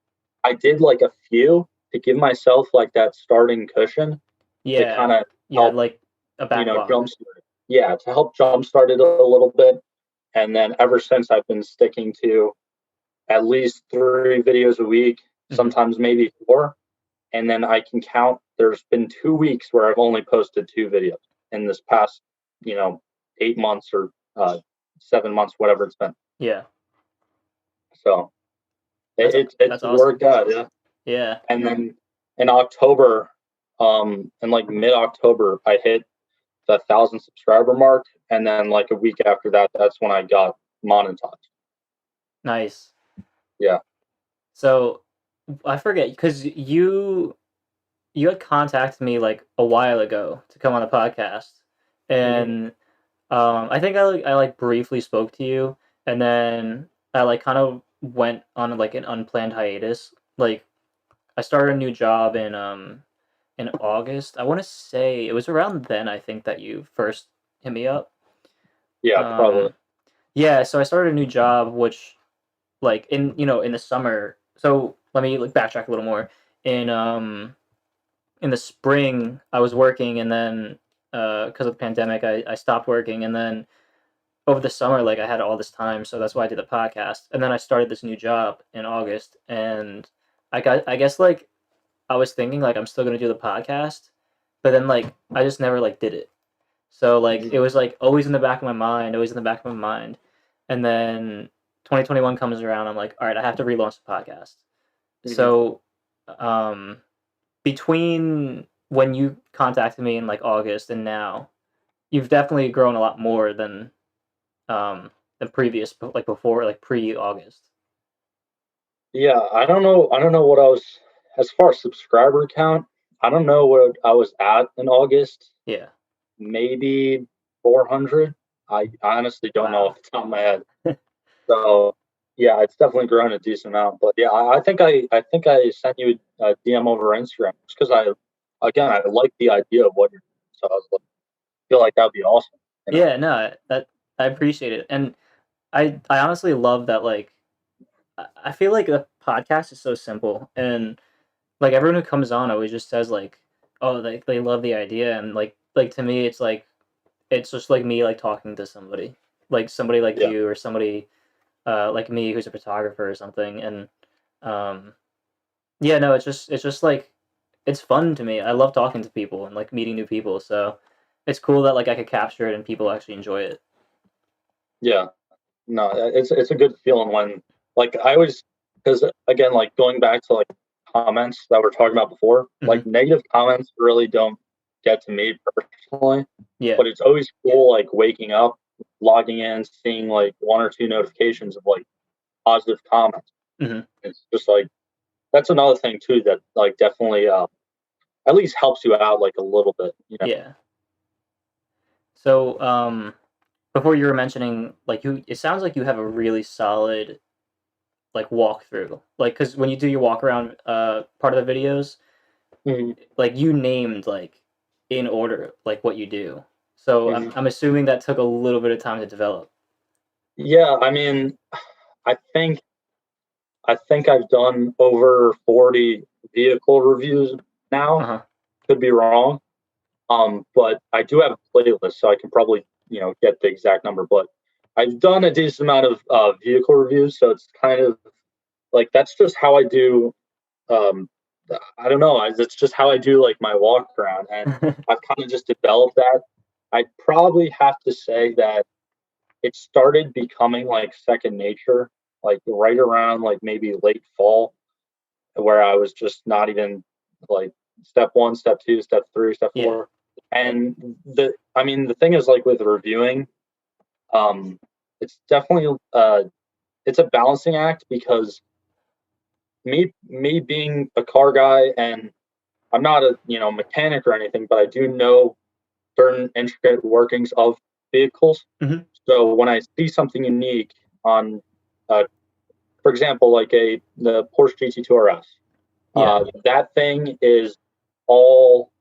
S2: I did like a few to give myself like that starting cushion to
S1: Yeah.
S2: kind of
S1: You had
S2: help,
S1: like a backlog.
S2: jumpstart it. Yeah, to help jumpstart it a little bit. And then ever since, I've been sticking to at least 3 videos a week,
S1: Mhm.
S2: sometimes maybe 4. And then I can count, there's been 2 weeks where I've only posted 2 videos in this past, you know, 8 months or 7 months, whatever it's been.
S1: Yeah.
S2: So
S1: That's
S2: it's
S1: that's awesome.
S2: worked out, yeah.
S1: Yeah.
S2: And then in October, in like mid October, I hit the 1,000 subscriber mark, and then like a week after that, that's when I got monetized.
S1: Nice.
S2: Yeah,
S1: So I forget because you had contacted me like a while ago to come on the podcast,
S2: hmm
S1: and I think I like briefly spoke to you, and then I like kind of went on like an unplanned hiatus. Like I started a new job in August. I want to say it was around then. I think that you first hit me up.
S2: yeah, probably.
S1: Um, yeah, so I started a new job, which like in the summer. So let me like backtrack a little more. In in the spring, I was working, and then because of the pandemic, I stopped working, and then over the summer, like I had all this time, so that's why I did the podcast. And then I started this new job in August, and I guess like I was thinking like I'm still gonna do the podcast, but then like I just never like did it. So like
S2: hmm
S1: it was like always in the back of my mind, always in the back of my mind. And then 2021 comes around, I'm like, all right, I have to relaunch the podcast.
S2: hmm
S1: So um between when you contacted me in like August and now, you've definitely grown a lot more than previous, like before, like pre-August.
S2: Yeah, I don't know what I was, as far as subscriber count. I don't know what I was at in August.
S1: Yeah.
S2: Maybe 400. I honestly don't know
S1: Wow.
S2: off the top of my head. So yeah, it's definitely grown a decent amount. But yeah, I think I sent you a DM over Instagram just because I like the idea of what you're doing. So I was like, feel like that'd be awesome.
S1: Yeah, no, that I appreciate it. And I honestly love that, like, I feel like the podcast is so simple, and like everyone who comes on always just says like, oh, they love the idea, and like to me, it's just like me like talking to somebody like
S2: Yeah.
S1: you or somebody like me who's a photographer or something, and um, yeah, no, it's just like it's fun to me. I love talking to people and like meeting new people, so it's cool that like I could capture it and people actually enjoy it.
S2: Yeah. No, it's a good feeling when, like, I always, because again, like going back to like comments that we're talking about before,
S1: Hmm.
S2: like negative comments really don't get to me personally,
S1: Yeah.
S2: but it's always cool like waking up, logging in, seeing like one or two notifications of like positive comments.
S1: Hmm.
S2: It's just like that's another thing too that like definitely at least helps you out like a little bit, you know.
S1: Yeah. So before you were mentioning like it sounds like you have a really solid like walkthrough, like because when you do your walk around part of the videos,
S2: Mhm,
S1: like you named like in order like what you do. So I'm
S2: mhm.
S1: I'm assuming that took a little bit of time to develop.
S2: Yeah, I mean, I think I think I've done over 40 vehicle reviews
S1: Uh
S2: now.
S1: huh.
S2: Could be wrong. But I do have a playlist, so I can probably, get the exact number. But I've done a decent amount of vehicle reviews, so it's kind of like that's just how I do. Um, I don't know. It's just how I do like my walk around, and I've kind of just developed that. I'd probably have to say that it started becoming like second nature, like right around like maybe late fall, where I was just not even like step one, step two, step three, step
S1: Yeah.
S2: four. And I mean, the thing is like with reviewing, um, it's definitely, it's a balancing act because me being a car guy and I'm not a, mechanic or anything, but I do know certain intricate workings of vehicles.
S1: Hmm.
S2: So when I see something unique on, uh, for example, like the Porsche GT2 RS,
S1: Yeah.
S2: that thing is all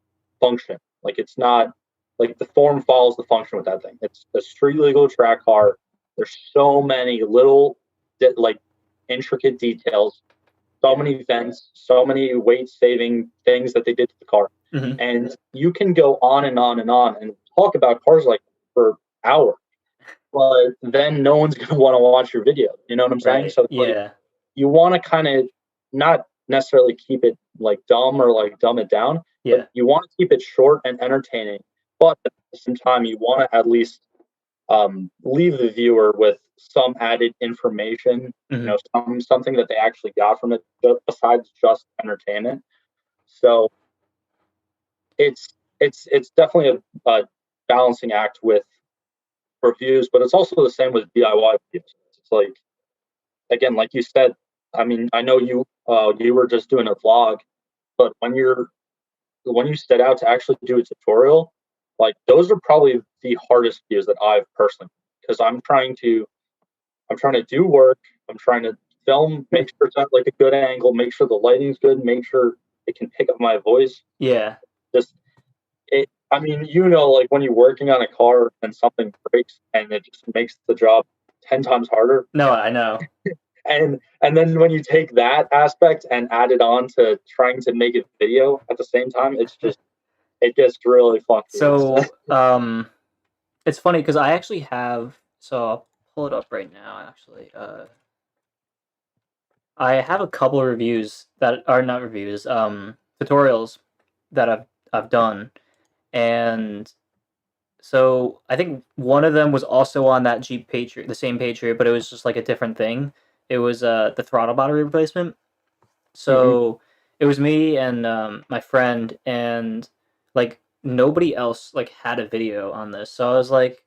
S2: function. Like it's not like the form follows the function with that thing. It's a street legal track car. There's so many little like intricate details, so
S1: Yeah.
S2: many vents, so many weight saving things that they did to the car.
S1: Hmm.
S2: And you can go on and on and on and talk about cars like for hours, but then no one's gonna want to watch your video. You know what I'm saying?
S1: Right.
S2: So it's like
S1: Yeah.
S2: you want to kind of not necessarily keep it like dumb or like dumb it down, but
S1: Yeah.
S2: you want to keep it short and entertaining. But at the same time, you want to at least leave the viewer with some added information,
S1: Hmm.
S2: something that they actually got from it besides just entertainment. So it's definitely a balancing act with reviews, but it's also the same with DIY reviews. It's like again, like you said, I mean, I know you were just doing a vlog, but when you set out to actually do a tutorial, like those are probably the hardest views that I've personally, because I'm trying to do work, I'm trying to film, make sure it's at like a good angle, make sure the lighting's good, make sure it can pick up my voice.
S1: Yeah.
S2: Just I mean, like when you're working on a car and something breaks and it just makes the job 10 times harder.
S1: No, I know.
S2: And then when you take that aspect and add it on to trying to make a video at the same time, it gets really funky.
S1: So it's funny because I actually have. So I'll pull it up right now. Actually, I have a couple of reviews that are not reviews, tutorials that I've done, and so I think one of them was also on that Jeep Patriot, the same Patriot, but it was just like a different thing. It was the throttle body replacement.
S2: Hmm.
S1: So it was me and my friend, and like nobody else like had a video on this. So I was like,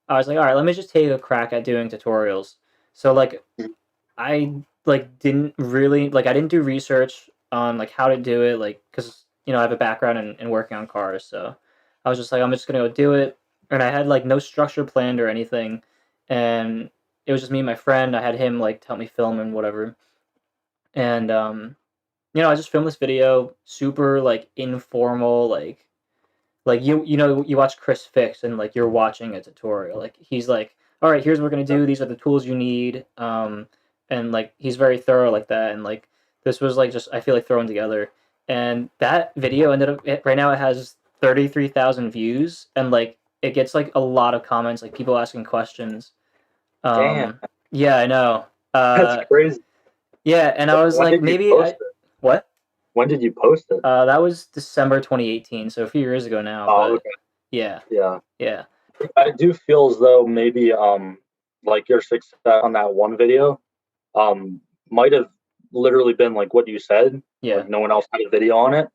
S1: all right, let me just take a crack at doing tutorials. So like I like didn't really like I didn't do research on like how to do it, like because I have a background in working on cars, so I was just like I'm just gonna go do it, and I had like no structure planned or anything, and it was just me and my friend. I had him like help me film and whatever, and I just filmed this video, super like informal, like you watch Chris Fix and like you're watching a tutorial. Like he's like, all right, here's what we're gonna do. These are the tools you need. and like he's very thorough like that, and like this was like just I feel like thrown together, and that video ended up right now it has 33,000 views, and like it gets like a lot of comments, like people asking questions.
S2: Damn,
S1: Um, yeah, I know.
S2: that's crazy.
S1: Yeah, and I was
S2: When
S1: like,
S2: did you
S1: maybe
S2: post
S1: I
S2: it?
S1: what?
S2: When did you post it?
S1: That was December 2018, so a few years ago now.
S2: Oh,
S1: But
S2: okay.
S1: yeah,
S2: Yeah.
S1: yeah,
S2: I do feel as though maybe like your success on that one video um might have literally been like what you said,
S1: yeah,
S2: like no one else had a video on it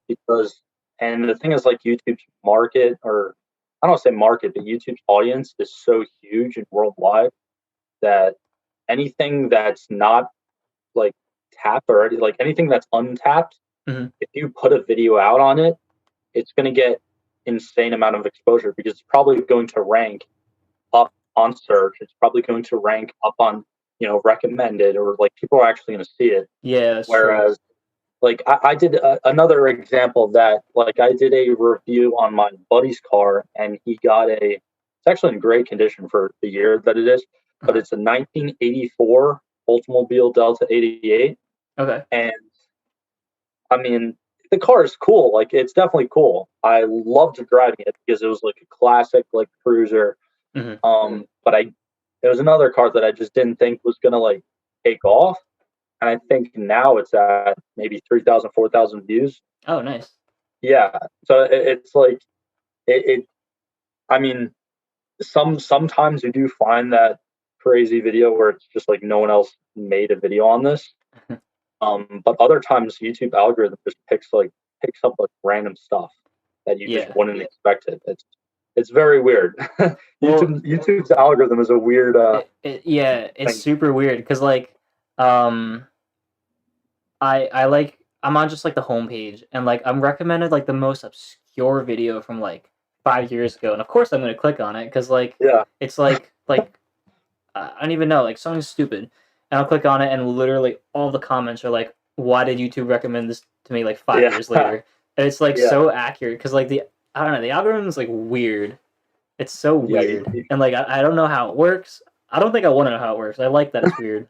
S2: because and the thing is like YouTube's market or I don't want to say market, but YouTube's audience is so huge and worldwide that anything that's not like tapped already, like anything that's untapped,
S1: hmm
S2: if you put a video out on it, it's going to get insane amount of exposure because it's probably going to rank up on search. It's probably going to rank up on recommended or like people are actually going to see it.
S1: yeah. That's true.
S2: Whereas like I did another example of that. Like I did a review on my buddy's car, and he got a. It's actually in great condition for the year that it is, but
S1: Uh-huh.
S2: it's a 1984 Oldsmobile Delta 88,
S1: Okay.
S2: and I mean the car is cool. Like it's definitely cool. I loved driving it because it was like a classic like cruiser.
S1: hmm
S2: But there was another car that I just didn't think was gonna like take off, and I think now it's at maybe 3,000, 4,000 views.
S1: Oh, nice.
S2: Yeah, so it's like it. I mean, sometimes you do find that crazy video where it's just like no one else made a video on this. But other times YouTube algorithm just picks up like random stuff that you just
S1: Yeah.
S2: wouldn't expect it. It's very weird.
S1: Well,
S2: YouTube's algorithm is a weird
S1: yeah, it's
S2: thing.
S1: super weird because like, um, I like I'm on just like the homepage, and like I'm recommended like the most obscure video from like 5 years ago, and of course I'm gonna click on it because like
S2: Yeah,
S1: it's like I don't even know, like something stupid, and I'll click on it, and literally all the comments are like, "Why did YouTube recommend this to me like five
S2: yeah,
S1: years later?" And it's like
S2: yeah,
S1: so accurate because like the I don't know, the algorithm is like weird. It's so
S2: yeah.
S1: weird, and like I don't know how it works. I don't think I want to know how it works. I like that it's weird.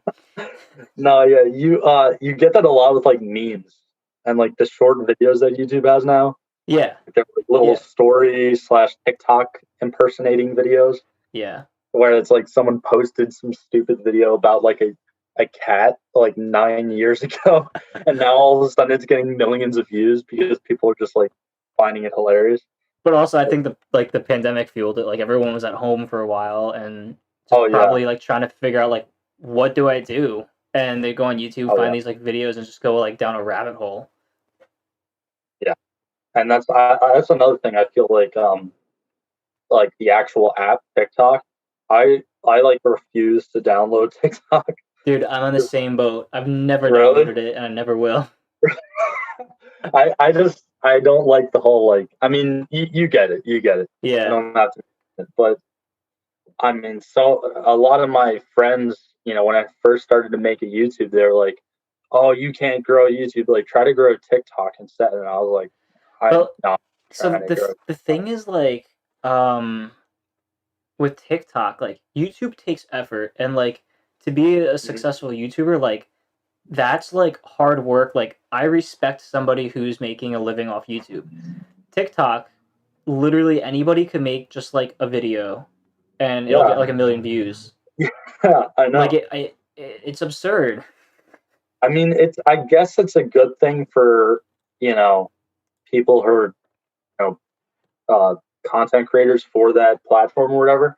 S2: No, yeah, you get that a lot with like memes and like the short videos that YouTube has now.
S1: Yeah,
S2: They're like little
S1: yeah,
S2: story slash TikTok impersonating videos
S1: yeah.
S2: where it's like someone posted some stupid video about like a cat like 9 years ago, and now all of a sudden it's getting millions of views because people are just like finding it hilarious.
S1: But also, I think the pandemic fueled it. Like everyone was at home for a while and
S2: Oh
S1: just
S2: yeah,
S1: probably like trying to figure out like what do I do, and they go on YouTube,
S2: oh
S1: find
S2: yeah,
S1: these like videos, and just go like down a rabbit hole.
S2: yeah. And that's another thing I feel like the actual app TikTok. I like refuse to download TikTok.
S1: Dude, I'm on the same boat. I've never
S2: Really?
S1: downloaded it, and I never will.
S2: I don't like the whole like I mean you get it, you get it. I
S1: Yeah,
S2: don't have to, but I mean so a lot of my friends, when I first started to make a YouTube, they were like, "Oh, you can't grow YouTube. Like try to grow TikTok instead." And I was like, "I'm
S1: but
S2: not
S1: so
S2: trying to grow
S1: the
S2: TikTok."
S1: thing is like, um, with TikTok, like YouTube takes effort, and like to be a
S2: Mhm.
S1: successful YouTuber, like that's like hard work. Like I respect somebody who's making a living off YouTube. TikTok, literally anybody could make just like a video, and it'll get
S2: Yeah,
S1: like a million views.
S2: yeah, I
S1: Like
S2: know.
S1: it's absurd.
S2: I mean, I guess it's a good thing for you know people who are you know content creators for that platform or whatever.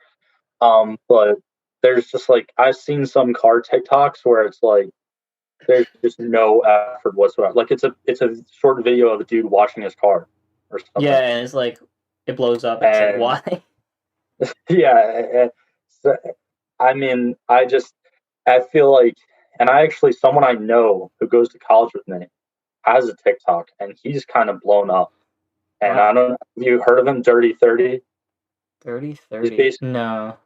S2: But there's just like I've seen some car TikToks where it's like there's just no effort whatsoever. Like it's a short video of a dude washing his car or
S1: Yeah,
S2: something.
S1: and it's like it blows up, and it's like
S2: And
S1: why?
S2: yeah, so, I mean, I feel like, and I actually someone I know who goes to college with me has a TikTok, and he's kind of blown up. And I
S1: Wow,
S2: don't know, have you heard of him, Dirty 30?
S1: 30,
S2: He's
S1: 30.
S2: basically
S1: No.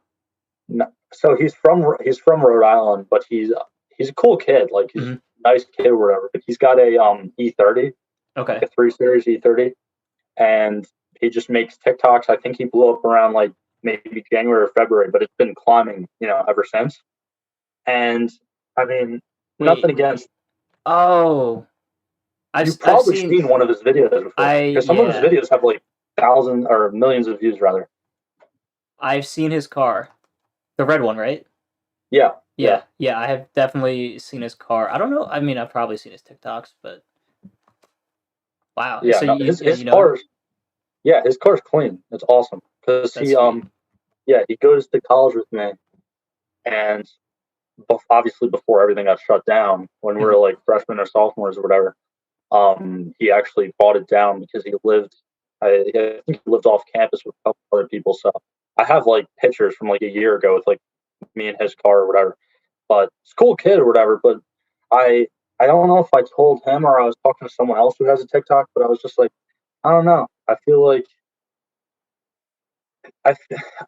S2: so he's from Rhode Island, but he's a cool kid, like he's
S1: hmm
S2: a nice kid or whatever. But he's got a E30, like
S1: Okay.
S2: a 3 Series E30, and he just makes TikToks. I think he blew up around like maybe January or February, but it's been climbing, ever since. And I mean, nothing
S1: Wait.
S2: against.
S1: Oh,
S2: You've
S1: I've
S2: probably
S1: seen.
S2: seen one of his videos before, because some of his
S1: Yeah,
S2: videos have like thousands or millions of views, rather.
S1: I've seen his car, the red one, right?
S2: Yeah, yeah,
S1: Yeah. I have definitely seen his car. I don't know. I mean, I've probably seen his TikToks, but wow.
S2: yeah.
S1: So
S2: No,
S1: you
S2: his
S1: know him?
S2: car's yeah, his car's clean. It's awesome because
S1: That's sweet.
S2: yeah, he goes to college with me, and obviously before everything got shut down, when we were
S1: Hmm.
S2: like freshmen or sophomores or whatever, he actually bought it down because he lived. I think he lived off campus with a couple other people. So I have like pictures from like a year ago with like me and his car or whatever. But it's a cool kid or whatever. But I I don't know if I told him or I was talking to someone else who has a TikTok. But I was just like, I don't know. I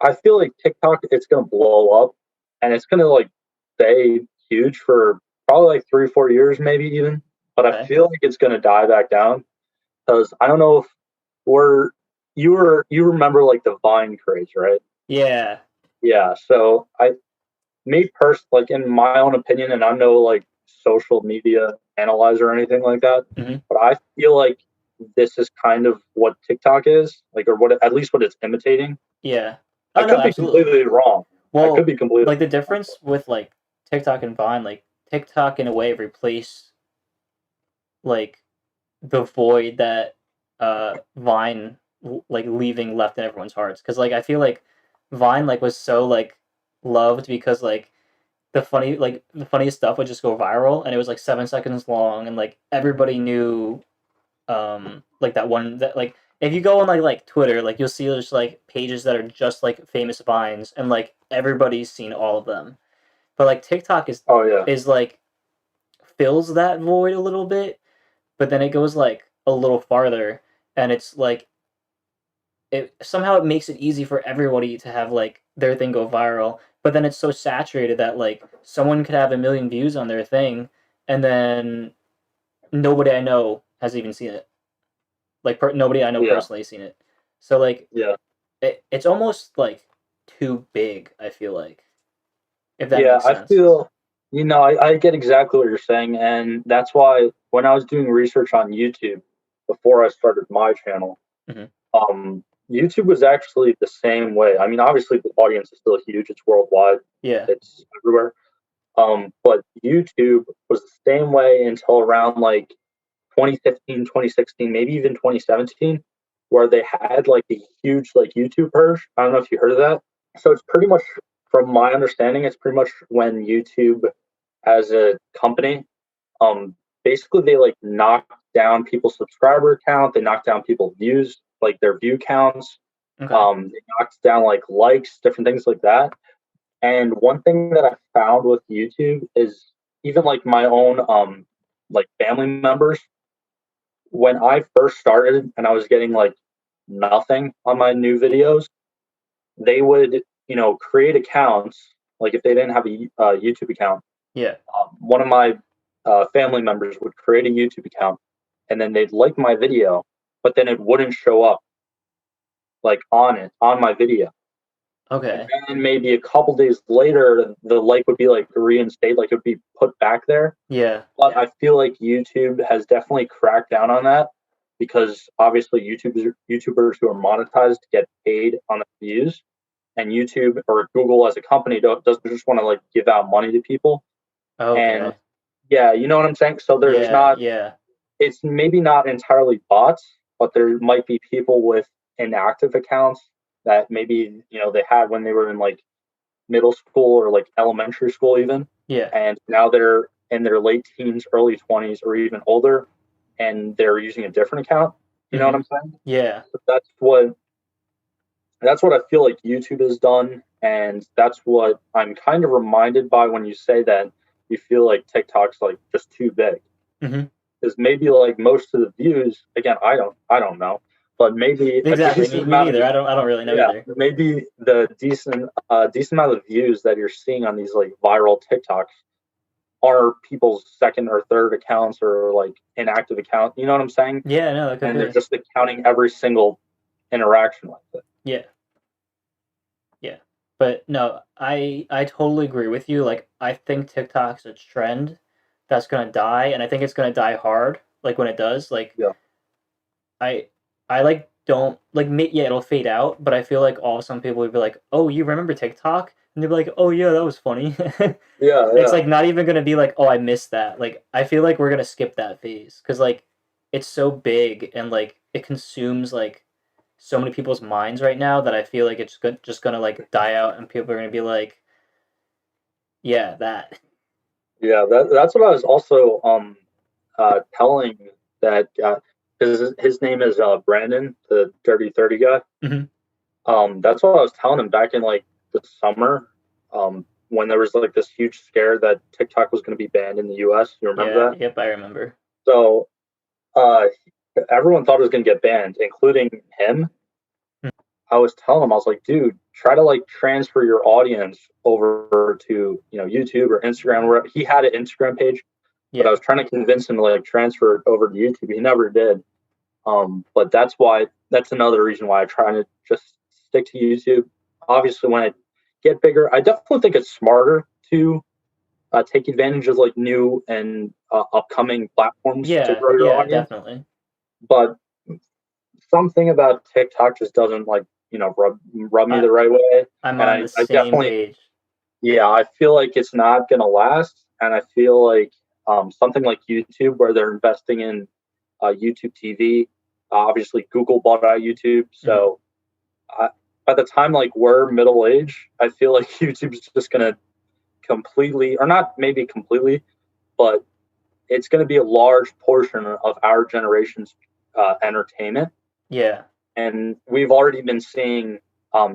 S2: I feel like TikTok it's gonna blow up, and it's gonna like stay huge for probably like 3 or 4 years, maybe even. But I
S1: Okay.
S2: feel like it's gonna die back down because I don't know if we're you remember like the Vine craze, right?
S1: Yeah.
S2: Yeah. So me personally, like in my own opinion, and I'm no like social media analyzer or anything like that,
S1: Hmm.
S2: but I feel like this is kind of what TikTok is, like, or what at least what it's imitating.
S1: Yeah.
S2: I
S1: Oh no,
S2: could be
S1: absolutely.
S2: completely wrong. I could
S1: Well,
S2: be completely
S1: like the
S2: wrong.
S1: difference with like TikTok and Vine, like TikTok in a way replaced like the void that Vine like leaving left in everyone's hearts. Because like I feel like Vine like was so like loved because like the funniest stuff would just go viral and it was like 7 seconds long and like everybody knew like that one that like if you go on like Twitter like you'll see there's like pages that are just like famous vines and like everybody's seen all of them. But like TikTok
S2: Oh yeah,
S1: is like fills that void a little bit, but then it goes like a little farther and it's like it somehow it makes it easy for everybody to have like their thing go viral, but then it's so saturated that like someone could have a million views on their thing and then nobody I know has even seen it. Like nobody I know
S2: yeah,
S1: personally has seen it. So like
S2: yeah,
S1: it's almost like too big, I feel like, if that
S2: yeah.
S1: makes
S2: I
S1: sense.
S2: feel, I get exactly what you're saying, and that's why when I was doing research on YouTube before I started my channel,
S1: Hmm.
S2: YouTube was actually the same way. I mean, obviously the audience is still huge; it's worldwide,
S1: Yeah.
S2: it's everywhere. But YouTube was the same way until around like 2015, 2016, maybe even 2017, where they had like a huge like YouTube purge. I don't know if you heard of that. So it's pretty much, from my understanding, it's pretty much when YouTube as a company, um, basically they like knocked down people's subscriber count, they knocked down people's views, like their view counts,
S1: Okay.
S2: they knocked down like likes, different things like that. And one thing that I found with YouTube is even like my own like family members, when I first started and I was getting like nothing on my new videos, they would, create accounts. Like if they didn't have a YouTube account,
S1: Yeah.
S2: one of my family members would create a YouTube account, and then they'd like my video, but then it wouldn't show up like on my video. And
S1: Okay.
S2: then maybe a couple days later, the like would be like reinstated, like it would be put back there.
S1: Yeah.
S2: But I feel like YouTube has definitely cracked down on that because obviously YouTubers who are monetized get paid on the views, and YouTube or Google as a company doesn't just want to like give out money to people. And
S1: Okay.
S2: yeah, you know what I'm saying. So there's
S1: Yeah.
S2: not.
S1: Yeah.
S2: It's maybe not entirely bots, but there might be people with inactive accounts that maybe they had when they were in like middle school or like elementary school even,
S1: Yeah.
S2: and now they're in their late teens, early 20s, or even older, and they're using a different account. You know what
S1: Hmm.
S2: I'm saying?
S1: Yeah.
S2: So that's what I feel like YouTube has done, and that's what I'm kind of reminded by when you say that you feel like TikTok's like just too big.
S1: Hmm.
S2: Because maybe like most of the views, again, I don't know, but maybe a
S1: Exactly.
S2: decent
S1: Me
S2: amount of
S1: neither.
S2: the
S1: I don't really know
S2: yeah,
S1: either.
S2: maybe the decent amount of views that you're seeing on these like viral TikToks are people's second or third accounts or like inactive account. You know what I'm saying?
S1: Yeah. No, that could
S2: And they're
S1: be.
S2: just accounting every single interaction with it.
S1: Yeah. Yeah. But no, I totally agree with you. Like I think TikTok's a trend that's gonna die, and I think it's gonna die hard. Like when it does, like
S2: Yeah.
S1: I I like don't like yeah, it'll fade out, but I feel like all some people would be like, "Oh, you remember TikTok?" And they'd be like, "Oh yeah, that was funny."
S2: Yeah,
S1: It's
S2: yeah.
S1: like not even gonna be like, "Oh, I missed that." Like I feel like we're gonna skip that phase because like it's so big and like it consumes like so many people's minds right now that I feel like it's just gonna like die out and people are gonna be like, "Yeah, that."
S2: Yeah, that's what I was also telling that his name is Brandon, the Dirty 30 guy.
S1: Mhm.
S2: That's what I was telling him back in like the summer, when there was like this huge scare that TikTok was going to be banned in the US. You remember
S1: Yeah,
S2: that?
S1: yep, I remember.
S2: So uh, everyone thought it was going to get banned, including him.
S1: Hmm.
S2: I was telling him, I was like, dude, try to like transfer your audience over to YouTube or Instagram. Where he had an Instagram page, but I
S1: Yeah.
S2: was trying to convince him to like transfer it over to YouTube. He never did. But that's another reason why I try to just stick to YouTube. Obviously, when I get bigger, I definitely think it's smarter to take advantage of like new and upcoming platforms to
S1: Yeah,
S2: grow your
S1: yeah,
S2: audience.
S1: definitely.
S2: But something about TikTok just doesn't like rub me
S1: I
S2: the right way,
S1: I'm
S2: and
S1: on
S2: I,
S1: the
S2: I
S1: same
S2: definitely
S1: page.
S2: yeah I feel like it's not gonna last, and I feel like something like YouTube where they're investing in YouTube TV. Obviously, Google bought out YouTube,
S1: Mhm.
S2: so I, by the time like we're middle age, I feel like YouTube's just gonna completely, or not maybe completely, but it's gonna be a large portion of our generation's entertainment,
S1: Yeah.
S2: and we've already been seeing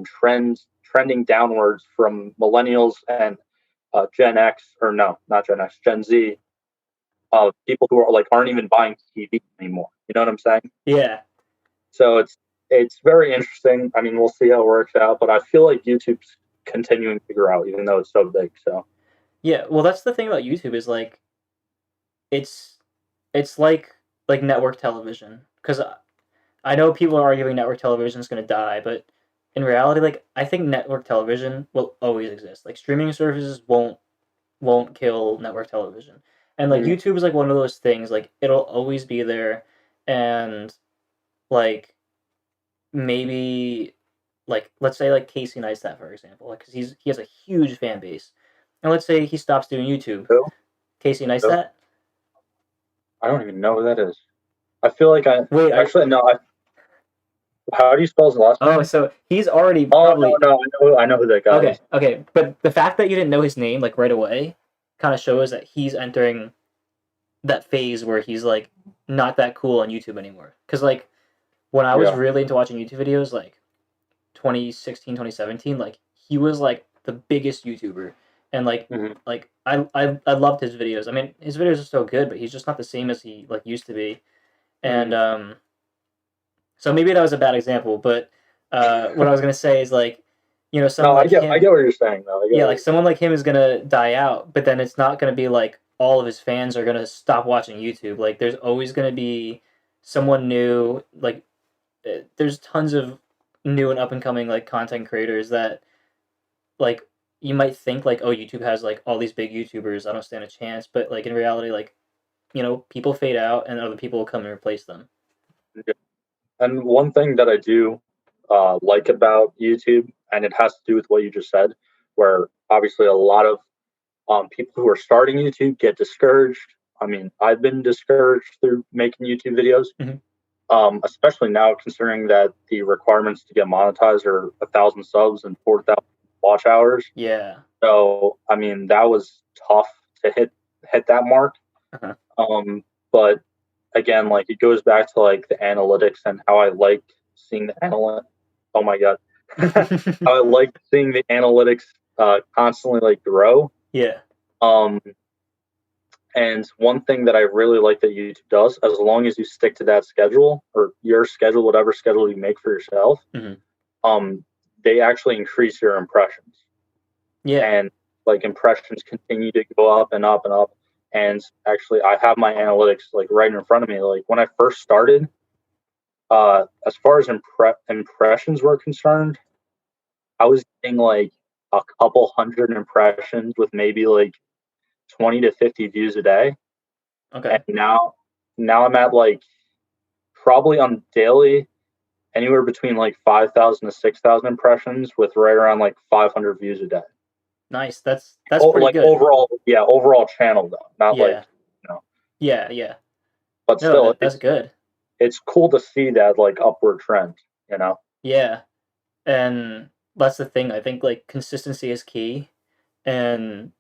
S2: trends trending downwards from millennials and Gen X, or no, not Gen X, Gen Z, people who are like aren't even buying TV anymore. You know what I'm saying?
S1: Yeah.
S2: So it's very interesting. I mean, we'll see how it works out, but I feel like YouTube's continuing to grow, even though it's so big. So
S1: Yeah, well, that's the thing about YouTube is like it's it's like network television because I know people are arguing network television is going to die, but in reality, like I think network television will always exist. Like streaming services won't kill network television, and like
S2: mm,
S1: YouTube is like one of those things. Like it'll always be there, and like maybe like let's say like Casey Neistat for example, like because he has a huge fan base, and let's say he stops doing YouTube.
S2: Bill,
S1: Casey
S2: Bill,
S1: Neistat.
S2: I don't even know who that is. I feel like I
S1: Wait, are
S2: actually no. How do you spell his last
S1: oh
S2: name?
S1: so he's already
S2: Oh
S1: probably
S2: no, I know who that guy
S1: okay,
S2: is.
S1: okay, but the fact that you didn't know his name like right away kind of shows that he's entering that phase where he's like not that cool on YouTube anymore. Because like when I was
S2: Yeah.
S1: really into watching YouTube videos, like 2016, 2017, like he was like the biggest YouTuber, and
S2: Hmm.
S1: like I loved his videos. I mean, his videos are so good, but he's just not the same as he like used to be. And
S2: Hmm.
S1: so maybe that was a bad example, but what I was gonna say is like, you know,
S2: No,
S1: someone like
S2: I
S1: him,
S2: get what you're saying though. I get
S1: yeah,
S2: what
S1: like
S2: you're saying.
S1: someone like him is gonna die out, but then it's not gonna be like all of his fans are gonna stop watching YouTube. Like, there's always gonna be someone new. Like, there's tons of new and up and coming like content creators that like you might think like, oh, YouTube has like all these big YouTubers. I don't stand a chance, but like in reality, like you know, people fade out and other people will come and replace them.
S2: Yeah. And one thing that I do like about YouTube, and it has to do with what you just said, where obviously a lot of people who are starting YouTube get discouraged. I mean, I've been discouraged through making YouTube videos,
S1: Mhm.
S2: especially now considering that the requirements to get monetized are 1,000 subs and 4,000 watch hours.
S1: Yeah.
S2: So, I mean, that was tough to hit that mark.
S1: Uh-huh.
S2: But again, like it goes back to like the analytics and how I like seeing the Oh my god, how I like seeing the analytics constantly like grow.
S1: Yeah.
S2: Um, and one thing that I really like that YouTube does, as long as you stick to that schedule or your schedule, whatever schedule you make for yourself,
S1: Hmm.
S2: um, they actually increase your impressions,
S1: Yeah.
S2: and like impressions continue to go up and up and up. And actually, I have my analytics like right in front of me. Like when I first started, as far as impressions were concerned, I was getting like a couple hundred impressions with maybe like 20 to 50 views a day. And
S1: Okay.
S2: now I'm at like probably on daily anywhere between like 5,000 to 6,000 impressions with right around like 500 views a day.
S1: Nice. That's
S2: Oh,
S1: pretty
S2: like
S1: good.
S2: overall, yeah, overall channel though, not like,
S1: Yeah.
S2: you know,
S1: Yeah. Yeah.
S2: but
S1: No,
S2: still,
S1: that's good.
S2: it's cool to see that like upward trend, you know?
S1: Yeah. And that's the thing. I think like consistency is key. And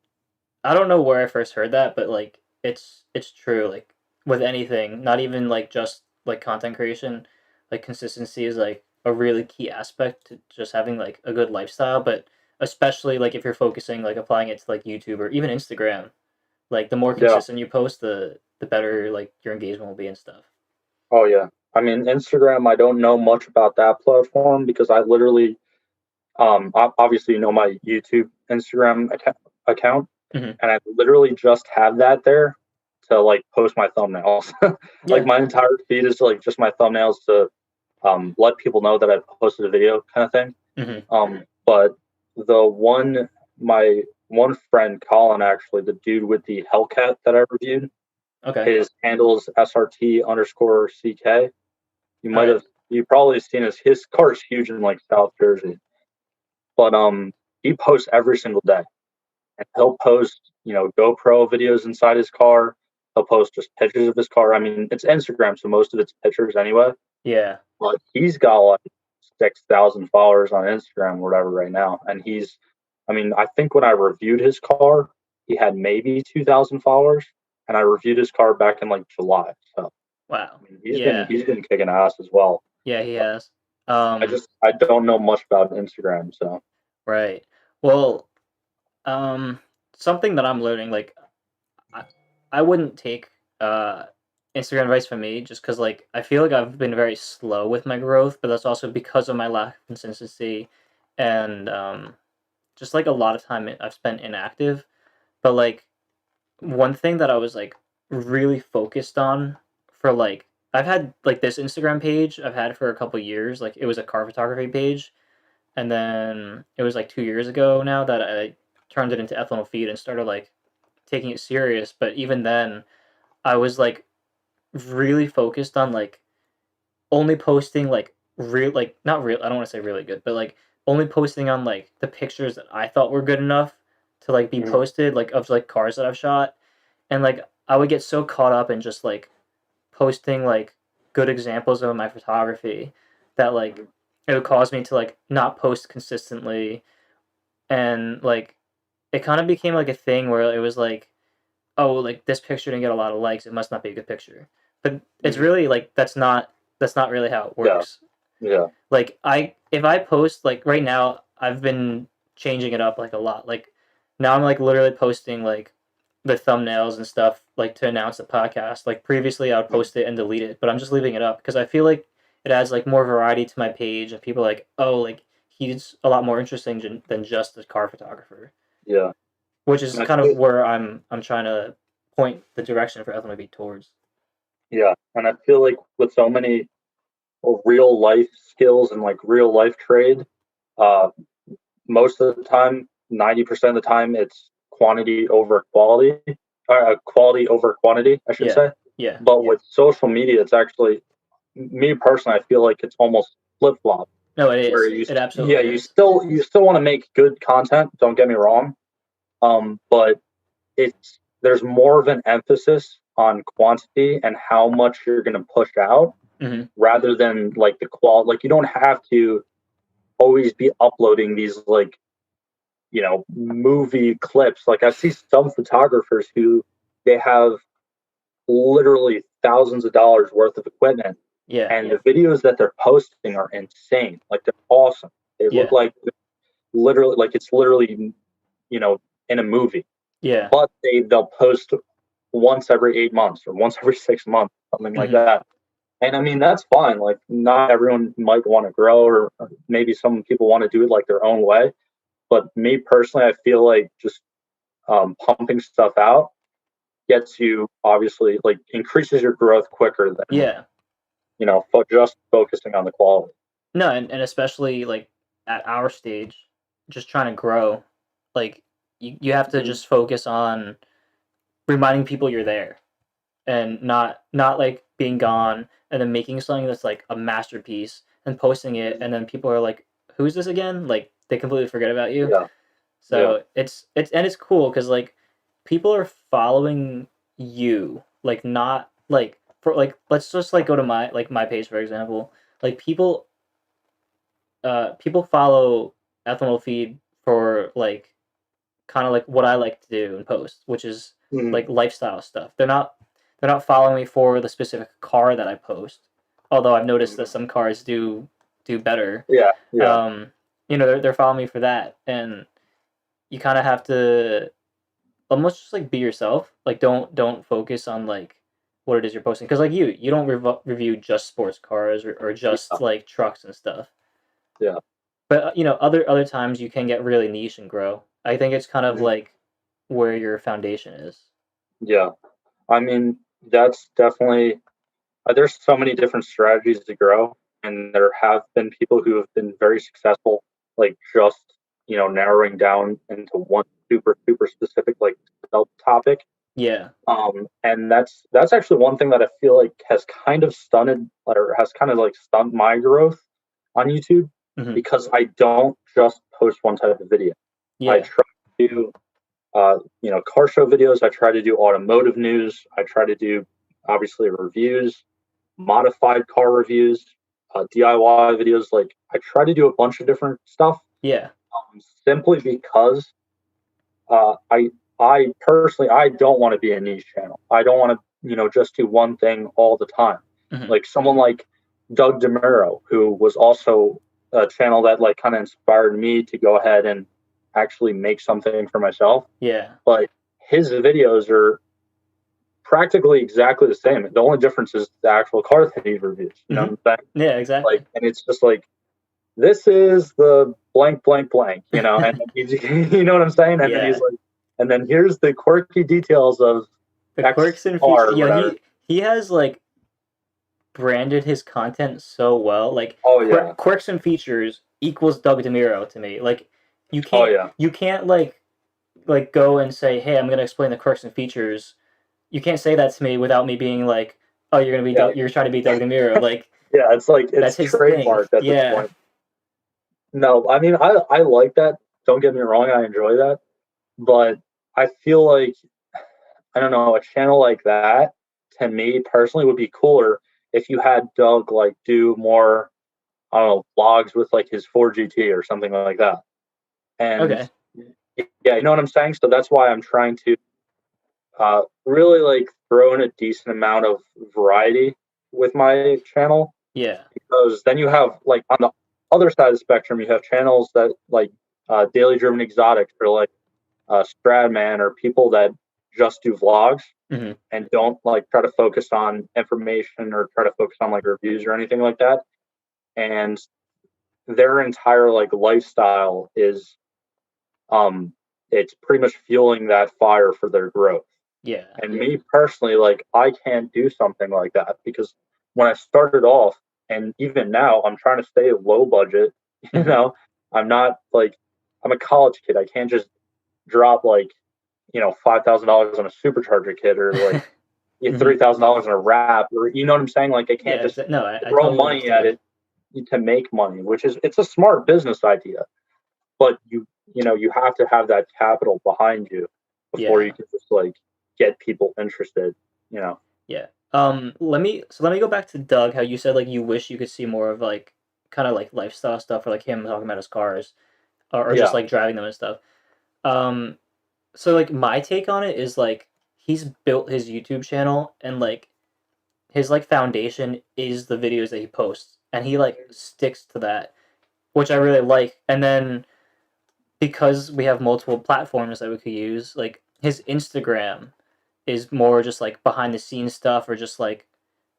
S1: I don't know where I first heard that, but like it's true. Like with anything, not even like just like content creation, like consistency is like a really key aspect to just having like a good lifestyle, but especially like if you're focusing like applying it to like YouTube or even Instagram, like the more
S2: Yeah.
S1: consistent you post, the better like your engagement will be and stuff.
S2: Oh yeah. I mean, Instagram, I don't know much about that platform because I literally, obviously, you know, my YouTube, Instagram account,
S1: Hmm.
S2: and I literally just have that there to like post my thumbnails. Like
S1: Yeah.
S2: my entire feed is like just my thumbnails to let people know that I posted a video kind of thing.
S1: Hmm.
S2: But the one, my one friend, Colin, actually, the dude with the Hellcat that I reviewed,
S1: Okay.
S2: his handles SRT underscore CK. You
S1: All
S2: might
S1: right.
S2: have, you probably seen his car's huge in like South Jersey, but he posts every single day, and he'll post, you know, GoPro videos inside his car. He'll post just pictures of his car. I mean, it's Instagram, so most of it's pictures anyway.
S1: Yeah.
S2: But he's got like 6,000 followers on Instagram or whatever right now, and he's, I mean, I think when I reviewed his car, he had maybe 2,000 followers, and I reviewed his car back in like July. So
S1: Wow.
S2: I mean,
S1: Yeah.
S2: he's been kicking ass as well.
S1: Yeah, he
S2: But
S1: has. Um,
S2: I don't know much about Instagram, so
S1: right. Well, um, something that I'm learning, like I, I wouldn't take uh Instagram advice from me just because like I feel like I've been very slow with my growth, but that's also because of my lack of consistency and just like a lot of time I've spent inactive. But like one thing that I was like really focused on for like I've had like this Instagram page I've had for a couple years. Like it was a car photography page, and then it was like 2 years ago now that I turned it into Ethanol feed and started like taking it serious. But even then, I was like really focused on like only posting like real like not real I don't want to say really good, but like only posting on like the pictures that I thought were good enough to like be
S2: mhm.
S1: posted like of like cars that I've shot. And like I would get so caught up in just like posting like good examples of my photography that like
S2: Mhm.
S1: it would cause me to like not post consistently. And like it kind of became like a thing where it was like, oh, like this picture didn't get a lot of likes, it must not be a good picture. But it's
S2: Mhm.
S1: really like that's not really how it
S2: Yeah,
S1: works.
S2: yeah,
S1: Like if I post like right now, I've been changing it up like a lot. Like now I'm like literally posting like the thumbnails and stuff like to announce the podcast. Like previously I would
S2: mhm.
S1: post it and delete it, but I'm just leaving it up because I feel like it adds like more variety to my page and people are like, oh, like he's a lot more interesting than just a car photographer,
S2: Yeah.
S1: which is
S2: And I
S1: kind of
S2: feel,
S1: where I'm trying to point the direction for Ethanol be towards.
S2: yeah, and I feel like with so many real life skills and like real life trade, uh, most of the time, 90% of the time, it's quantity over quality, quality over quantity, I should
S1: Yeah,
S2: say.
S1: yeah.
S2: But with social media, it's actually, me personally, I feel like it's almost flip flop,
S1: No, it
S2: where
S1: is.
S2: you,
S1: It
S2: yeah,
S1: absolutely is.
S2: you still want to make good content. Don't get me wrong, but it's there's more of an emphasis on quantity and how much you're going to push out
S1: Hmm.
S2: rather than like the quality. Like you don't have to always be uploading these like, you know, movie clips. Like I see some photographers who they have literally thousands of dollars worth of equipment,
S1: Yeah,
S2: and the videos that they're posting are insane. Like they're awesome. They look
S1: yeah,
S2: like literally like it's literally, you know, in a movie.
S1: yeah.
S2: But they'll post once every 8 months or once every 6 months, something like
S1: Hmm.
S2: that. And I mean that's fine. Like not everyone might want to grow, or maybe some people want to do it like their own way. But me personally, I feel like just pumping stuff out gets you obviously like increases your growth quicker than,
S1: Yeah.
S2: you know, just focusing on the quality.
S1: No, and especially like at our stage. just trying to grow, like you have to
S2: Mhm.
S1: just focus on reminding people you're there, and not like being gone and then making something that's like a masterpiece and posting it, and then people are like, who's this again? Like they completely forget about you.
S2: Yeah. Yeah.
S1: So it's cool because like people are following you, like not like for like let's just like go to my page for example. Like people follow Ethanol feed for like kind of like what I like to do and post, which is
S2: Mhm.
S1: like lifestyle stuff. They're not following me for the specific car that I post. Although I've noticed that
S2: Mhm.
S1: some cars do better.
S2: Yeah. Yeah.
S1: Um, they're following me for that, and you kind of have to almost just like be yourself. Like don't focus on like what it is you're posting, because like you don't review just sports cars or just
S2: Yeah.
S1: like trucks and stuff.
S2: Yeah.
S1: But other times you can get really niche and grow. I think it's kind of
S2: Mhm.
S1: like where your foundation is.
S2: Yeah. I mean, that's definitely there's so many different strategies to grow, and there have been people who have been very successful, like just narrowing down into one super specific like topic.
S1: Yeah.
S2: And that's actually one thing that I feel like has kind of stunted or has kind of like stunned my growth on YouTube
S1: Hmm.
S2: because I don't just post one type of video. I
S1: Yeah.
S2: try to do car show videos. I try to do automotive news. I try to do obviously reviews, modified car reviews, DIY videos. Like I try to do a bunch of different stuff
S1: Yeah.
S2: simply because uh, I I personally I don't want to be a niche channel. I don't want to just do one thing all the time.
S1: Hmm.
S2: Like someone like Doug DeMuro, who was also a channel that like kind of inspired me to go ahead and actually make something for myself.
S1: Yeah.
S2: But his videos are practically exactly the same. The only difference is the actual car that he reviews. You know
S1: Hmm.
S2: what I'm saying?
S1: Yeah.
S2: Like,
S1: Exactly.
S2: and it's just like this is the blank blank blank, and then he's, you know what I'm saying? And then he's
S1: Yeah.
S2: like, and then here's the quirky details of
S1: The
S2: X
S1: quirks and features.
S2: car or
S1: Yeah.
S2: whatever.
S1: He has like branded his content so well. Like
S2: Oh yeah,
S1: quirks and features equals Doug DeMuro to me. Like you
S2: oh
S1: can't
S2: yeah,
S1: you can't like go and say, hey, I'm gonna explain the quirks and features. You can't say that to me without me being like, oh,
S2: yeah,
S1: You're trying to be Doug DeMuro. Like
S2: yeah. It's like
S1: that's
S2: it's
S1: his thing.
S2: trademarked at this
S1: Yeah.
S2: point. No, I mean I like that. Don't get me wrong, I enjoy that, but I feel like I don't know, a channel like that to me personally would be cooler if you had Doug like do more, I don't know, vlogs with like his 4GT or something like that. And
S1: Okay.
S2: yeah, you know what I'm saying? So that's why I'm trying to really like throw in a decent amount of variety with my channel
S1: Yeah.
S2: because then you have like on the other side of the spectrum, you have channels that like Daily Driven Exotics or like Stradman or people that just do vlogs
S1: Hmm.
S2: and don't like try to focus on information or try to focus on like reviews or anything like that. And their entire like lifestyle is um it's pretty much fueling that fire for their growth.
S1: Yeah.
S2: And me personally, like I can't do something like that because when I started off and even now I'm trying to stay low budget, you
S1: Hmm.
S2: know, I'm not like I'm a college kid. I can't just drop like, $5,000 on a supercharger kit or like
S1: Hmm.
S2: $3,000 in a wrap or you know what I'm saying? Like I can't
S1: Yeah.
S2: just
S1: No, I
S2: throw
S1: totally
S2: money at
S1: understand.
S2: it to make money, which is it's a smart business idea, but you have to have that capital behind you before you
S1: Yeah.
S2: can just like get people interested, you know.
S1: Yeah. Let me go back to Doug. How you said like you wish you could see more of like kind of like lifestyle stuff, or like him talking about his cars, or just
S2: Yeah,
S1: like driving them and stuff. Um, so like my take on it is like he's built his YouTube channel, and like his like foundation is the videos that he posts, and he like sticks to that, which I really like. And then because we have multiple platforms that we could use, like his Instagram is more just like behind the scenes stuff, or just like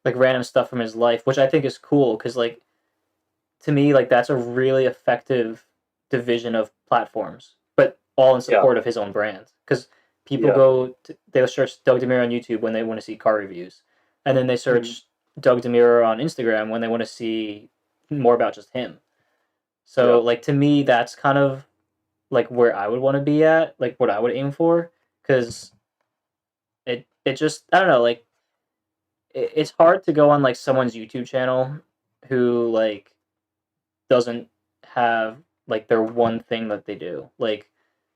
S1: random stuff from his life, which I think is cool because like to me like that's a really effective division of platforms, but all in
S2: yeah,
S1: support of his own brand. Because people
S2: yeah.
S1: they'll search Doug Demiro on YouTube when they want to see car reviews, and then they
S2: Mhm.
S1: search Doug Demiro on Instagram when they want to see more about just him. So
S2: Yeah,
S1: like to me that's kind of like where I would want to be at, like what I would aim for, because it just I don't know, like it's hard to go on like someone's YouTube channel who like doesn't have like their one thing that they do. Like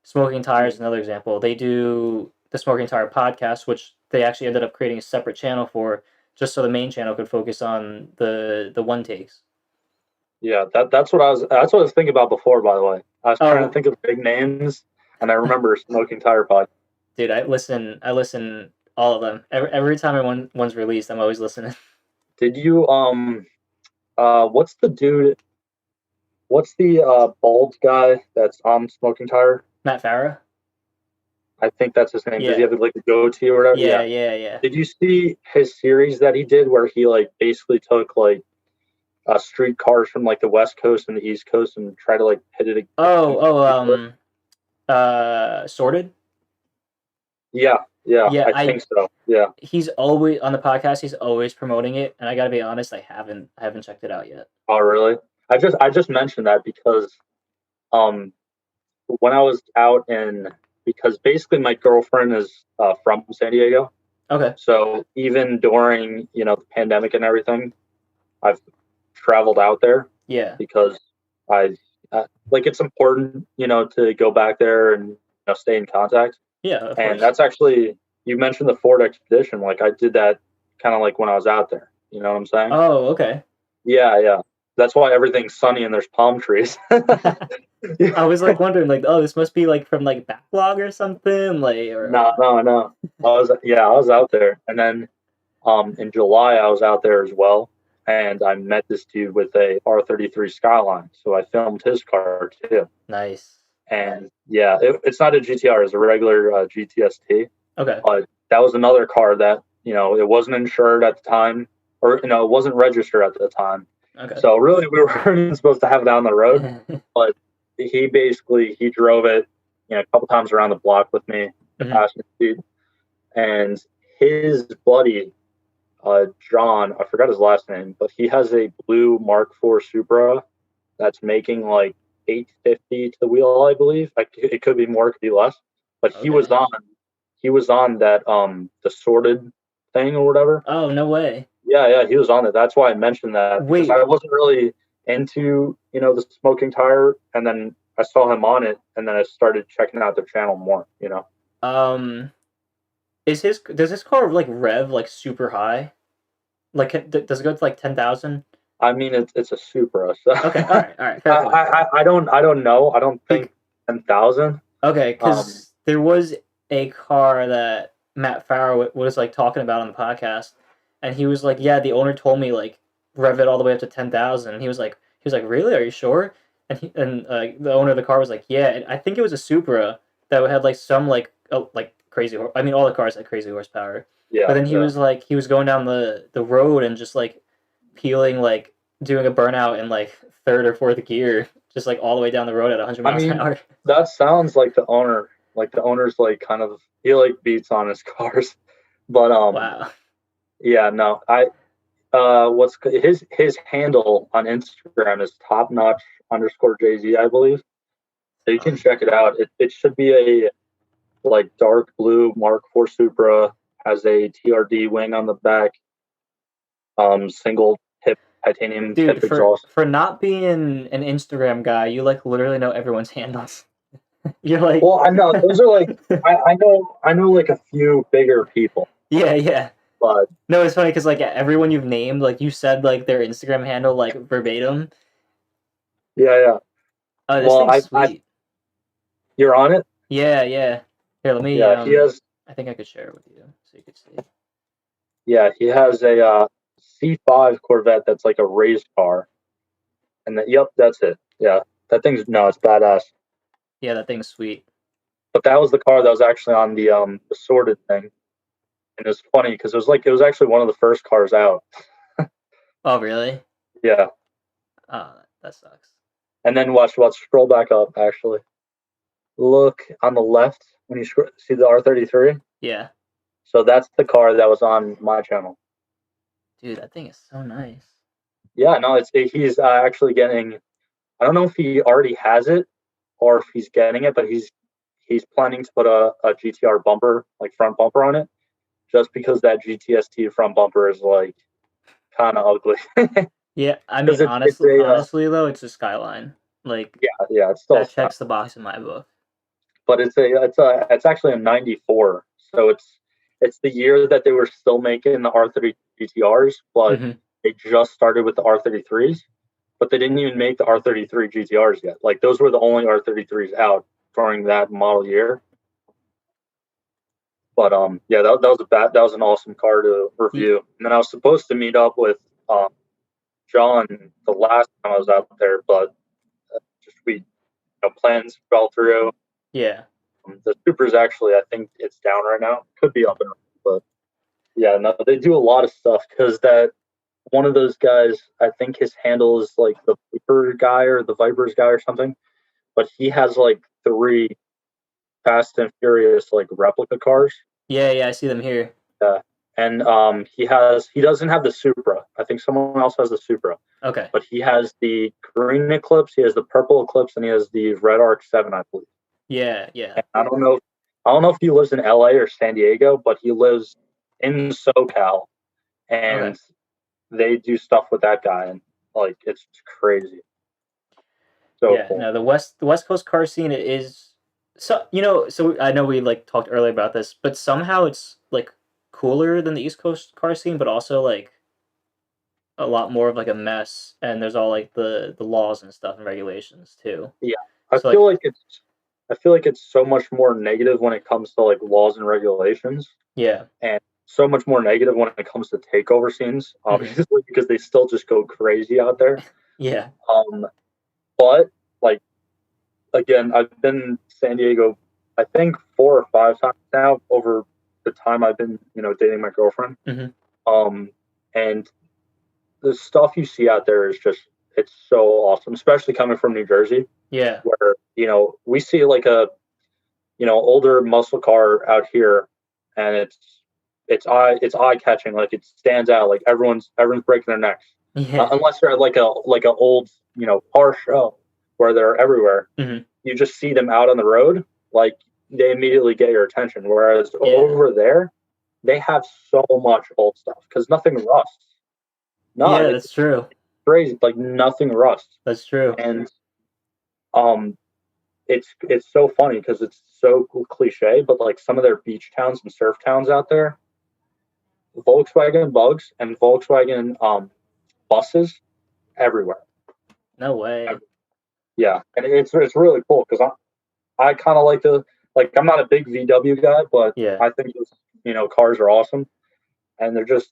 S1: Smoking Tire is another example. They do the Smoking Tire podcast, which they actually ended up creating a separate channel for, just so the main channel could focus on the one takes.
S2: Yeah, that's what I was thinking about before. By the way, I was trying to
S1: Oh,
S2: think of big names, and I remember Smoking Tire Pod.
S1: dude, I listen all of them. Every time one's released, I'm always listening.
S2: Did you what's the dude? What's the bald guy that's on Smoking Tire?
S1: Matt Farah?
S2: I think that's his name. Does he
S1: Yeah.
S2: have like a goatee or whatever?
S1: Yeah,
S2: Yeah.
S1: yeah, yeah.
S2: Did you see his series that he did where he like basically took like street cars from like the West Coast and the East Coast and try to like hit it?
S1: Sorted?
S2: Yeah, yeah,
S1: Yeah,
S2: I think so. Yeah.
S1: he's always on the podcast, he's always promoting it, and I gotta be honest, I haven't checked it out yet.
S2: Oh, really? I just mentioned that because um when I was out in because basically my girlfriend is from San Diego,
S1: Okay.
S2: so even during the pandemic and everything, I've traveled out there
S1: Yeah.
S2: because I like it's important to go back there and stay in contact.
S1: Yeah, of
S2: And
S1: course.
S2: that's actually you mentioned the Ford Expedition. Like I did that kind of like when I was out there. You know what I'm saying?
S1: Oh, okay.
S2: Yeah, yeah. That's why everything's sunny and there's palm trees.
S1: I was like wondering, like, oh, this must be like from like backlog or something, like,
S2: No, no, no. I was out there, and then in July I was out there as well, and I met this dude with a R33 Skyline, so I filmed his car too.
S1: Nice.
S2: And yeah, it's not a GTR, it's a regular GTST.
S1: Okay.
S2: But that was another car that it wasn't insured at the time, or it wasn't registered at the time.
S1: Okay.
S2: So really, we weren't even supposed to have it on the road. But he drove it, a couple times around the block with me, the passenger seat, and his buddy, John, I forgot his last name, but he has a blue Mark IV Supra that's making like 850 to the wheel, I believe. It could be more, it could be less. But
S1: Okay.
S2: he was on that the sorted thing or whatever.
S1: Oh, no way.
S2: Yeah, he was on it. That's why I mentioned that.
S1: Wait.
S2: Because I wasn't really into, the Smoking Tire, and then I saw him on it, and then I started checking out the channel more,
S1: Does his car like rev like super high? Like, does it go to like 10,000?
S2: I mean, it's a Supra. So.
S1: Okay, all right, fair point.
S2: I don't know. I don't think 10,000.
S1: Okay, because there was a car that Matt Farah was like talking about on the podcast, and he was like, "Yeah, the owner told me like rev it all the way up to 10,000." And he was like, "Really? Are you sure?" And the owner of the car was like, "Yeah, and I think it was a Supra that had like some like crazy. I mean, all the cars had crazy horsepower."
S2: Yeah.
S1: But then he was like, he was going down the road and just like peeling, like doing a burnout in like third or fourth gear, just like all the way down the road at 100 miles an hour.
S2: That sounds like the owner. Like the owner's like kind of he like beats on his cars, but
S1: Wow.
S2: Yeah, no, what's his handle on Instagram is topnotch_JZ, I believe. So you can check it out. It should be a like dark blue Mark IV Supra, has a TRD wing on the back, single tip titanium
S1: Dude,
S2: tip exhaust.
S1: For not being an Instagram guy, you like literally know everyone's handles. You're like,
S2: well, I know those are like I know like a few bigger people.
S1: Yeah.
S2: But
S1: no, it's funny because like everyone you've named, like you said like their Instagram handle like verbatim.
S2: Yeah.
S1: This thing's sweet.
S2: You're on it?
S1: Yeah. Here, let me.
S2: Yeah, he has.
S1: I think I could share it with you so you could see.
S2: Yeah, he has a C5 Corvette that's like a race car, and yep, that's it. Yeah, it's badass.
S1: Yeah, that thing's sweet.
S2: But that was the car that was actually on the sorted thing, and it was funny because it was actually one of the first cars out.
S1: Oh, really?
S2: Yeah.
S1: Oh, that sucks.
S2: And then watch, scroll back up. Actually, look on the left when you see the R33.
S1: Yeah.
S2: So that's the car that was on my channel.
S1: Dude, that thing is so nice.
S2: Yeah, no, he's actually getting. I don't know if he already has it or if he's getting it, but he's planning to put a GTR bumper, like front bumper on it, just because that GTST front bumper is like kind of ugly.
S1: Yeah, I
S2: Because
S1: mean,
S2: it's a
S1: honestly though, it's a Skyline. Like
S2: yeah, it's still a
S1: that
S2: Skyline,
S1: checks the box in my book.
S2: but it's actually a '94, so it's the year that they were still making the R30 GTRs, but
S1: Hmm.
S2: they just started with the R33s, but they didn't even make the R33 GTRs yet. Like those were the only R33s out during that model year. But yeah, that was an awesome car to review. And then I was supposed to meet up with um, John the last time I was out there, but just plans fell through.
S1: Yeah.
S2: The Supers actually, I think it's down right now. Could be up and running, but yeah, no, they do a lot of stuff because that one of those guys, I think his handle is like the Viper guy or the Vipers guy or something, but he has like three Fast and Furious like replica cars.
S1: Yeah, yeah, I see them here.
S2: And he doesn't have the Supra. I think someone else has the Supra,
S1: Okay.
S2: but he has the green Eclipse, he has the purple Eclipse, and he has the red RX-7, I believe.
S1: Yeah, yeah.
S2: And I don't know if he lives in LA or San Diego, but he lives in SoCal,
S1: Okay.
S2: and they do stuff with that guy, and like it's crazy. So
S1: Yeah,
S2: cool.
S1: no, the West Coast car scene is so so I know we like talked earlier about this, but somehow it's like cooler than the East Coast car scene, but also like a lot more of like a mess, and there's all like the laws and stuff and regulations too.
S2: Yeah, I
S1: So
S2: feel
S1: like
S2: like it's so much more negative when it comes to like laws and regulations,
S1: yeah.
S2: and so much more negative when it comes to takeover scenes,
S1: Hmm.
S2: obviously, because they still just go crazy out there.
S1: Yeah.
S2: Um, but like again, I've been in San Diego, I think 4 or 5 times now over the time I've been, dating my girlfriend.
S1: Hmm.
S2: Um, and the stuff you see out there is just it's so awesome, especially coming from New Jersey,
S1: Yeah.
S2: where we see like a older muscle car out here, and it's eye catching, like it stands out, like everyone's breaking their necks,
S1: Yeah.
S2: unless they're at like a old car show where they're everywhere.
S1: Hmm.
S2: You just see them out on the road, like they immediately get your attention. Whereas
S1: Yeah.
S2: over there, they have so much old stuff because nothing rusts. No,
S1: Yeah,
S2: it's
S1: that's true.
S2: crazy. Like nothing rusts,
S1: That's true.
S2: and um, it's so funny because it's so cliche, but like some of their beach towns and surf towns out there, Volkswagen Bugs and Volkswagen buses everywhere.
S1: No way.
S2: Yeah, and it's really cool because I kind of like the like I'm not a big VW guy, but
S1: Yeah.
S2: I think those cars are awesome, and they're just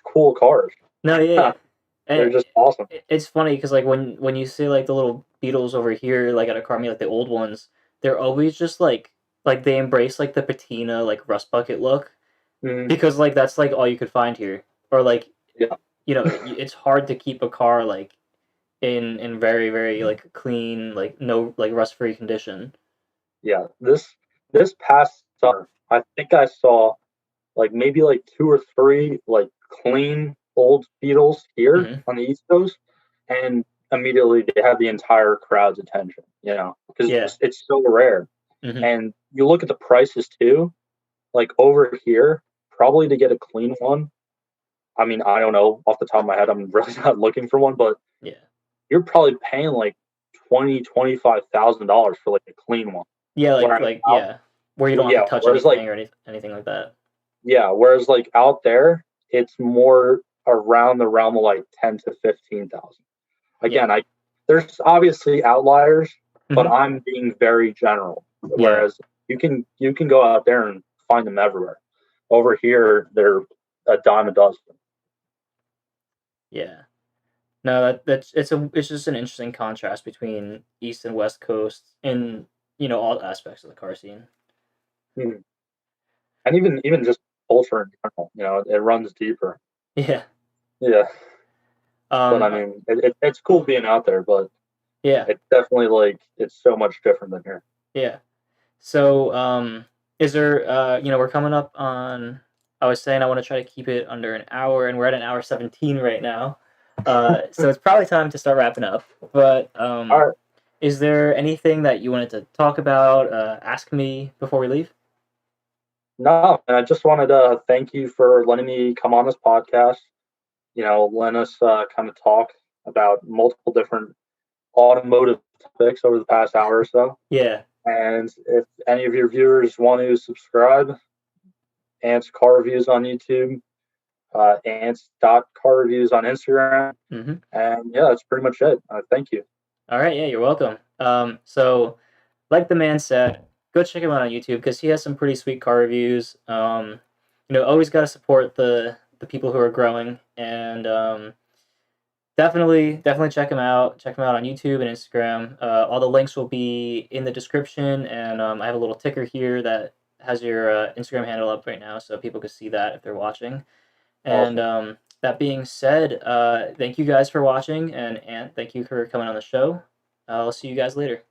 S2: cool cars.
S1: No, yeah, yeah.
S2: They're
S1: And
S2: just awesome.
S1: it's funny because like when you see like the little Beetles over here, like at a car meet, like the old ones, they're always just like they embrace like the patina like rust bucket look
S2: Mm,
S1: because like that's like all you could find here, or like
S2: yeah,
S1: it's hard to keep a car like in very very like clean like no like rust free condition.
S2: yeah. This past summer, I think I saw like maybe like two or three like clean old Beetles here
S1: Hmm.
S2: on the East Coast, and immediately they have the entire crowd's attention. Because
S1: Yeah.
S2: it's so rare,
S1: Hmm.
S2: and you look at the prices too. Like over here, probably to get a clean one. I mean, I don't know off the top of my head. I'm really not looking for one, but
S1: Yeah.
S2: you're probably paying like $25,000 for like a clean one.
S1: Yeah.
S2: Whereas out,
S1: Yeah, where you don't have to
S2: yeah,
S1: touch
S2: whereas like
S1: anything or anything like that.
S2: out there, it's more around the realm of like 10 to 15,000.
S1: Yeah.
S2: Again, I there's obviously outliers, but
S1: Hmm.
S2: I'm being very general.
S1: Yeah.
S2: Whereas you can go out there and find them everywhere. Over here, they're a dime a dozen.
S1: Yeah. No, that's it's just an interesting contrast between East and West Coast in all aspects of the car scene.
S2: Mhm. And even just culture in general, it runs deeper.
S1: Yeah.
S2: Yeah, but I
S1: Um.
S2: mean, it's cool being out there, but
S1: Yeah.
S2: it's definitely like it's so much different than here.
S1: Yeah. So, is there we're coming up on. I was saying I want to try to keep it under an hour, and we're at an hour 17 right now. So it's probably time to start wrapping up. But
S2: All right,
S1: Is there anything that you wanted to talk about, ask me before we leave?
S2: No, and I just wanted to thank you for letting me come on this podcast. Letting us kind of talk about multiple different automotive topics over the past hour or so.
S1: Yeah.
S2: And if any of your viewers want to subscribe, Ants Car Reviews on YouTube, Ants.car reviews on Instagram.
S1: Mm-hmm.
S2: And yeah, that's pretty much it. Thank you.
S1: All right. Yeah, you're welcome. So, like the man said, go check him out on YouTube because he has some pretty sweet car reviews. Always got to support the people who are growing, and definitely check him out. Check him out on YouTube and Instagram. All the links will be in the description, and I have a little ticker here that has your Instagram handle up right now, so people can see that if they're watching. And
S2: Awesome.
S1: that being said, thank you guys for watching, and Ant, thank you for coming on the show. I'll see you guys later.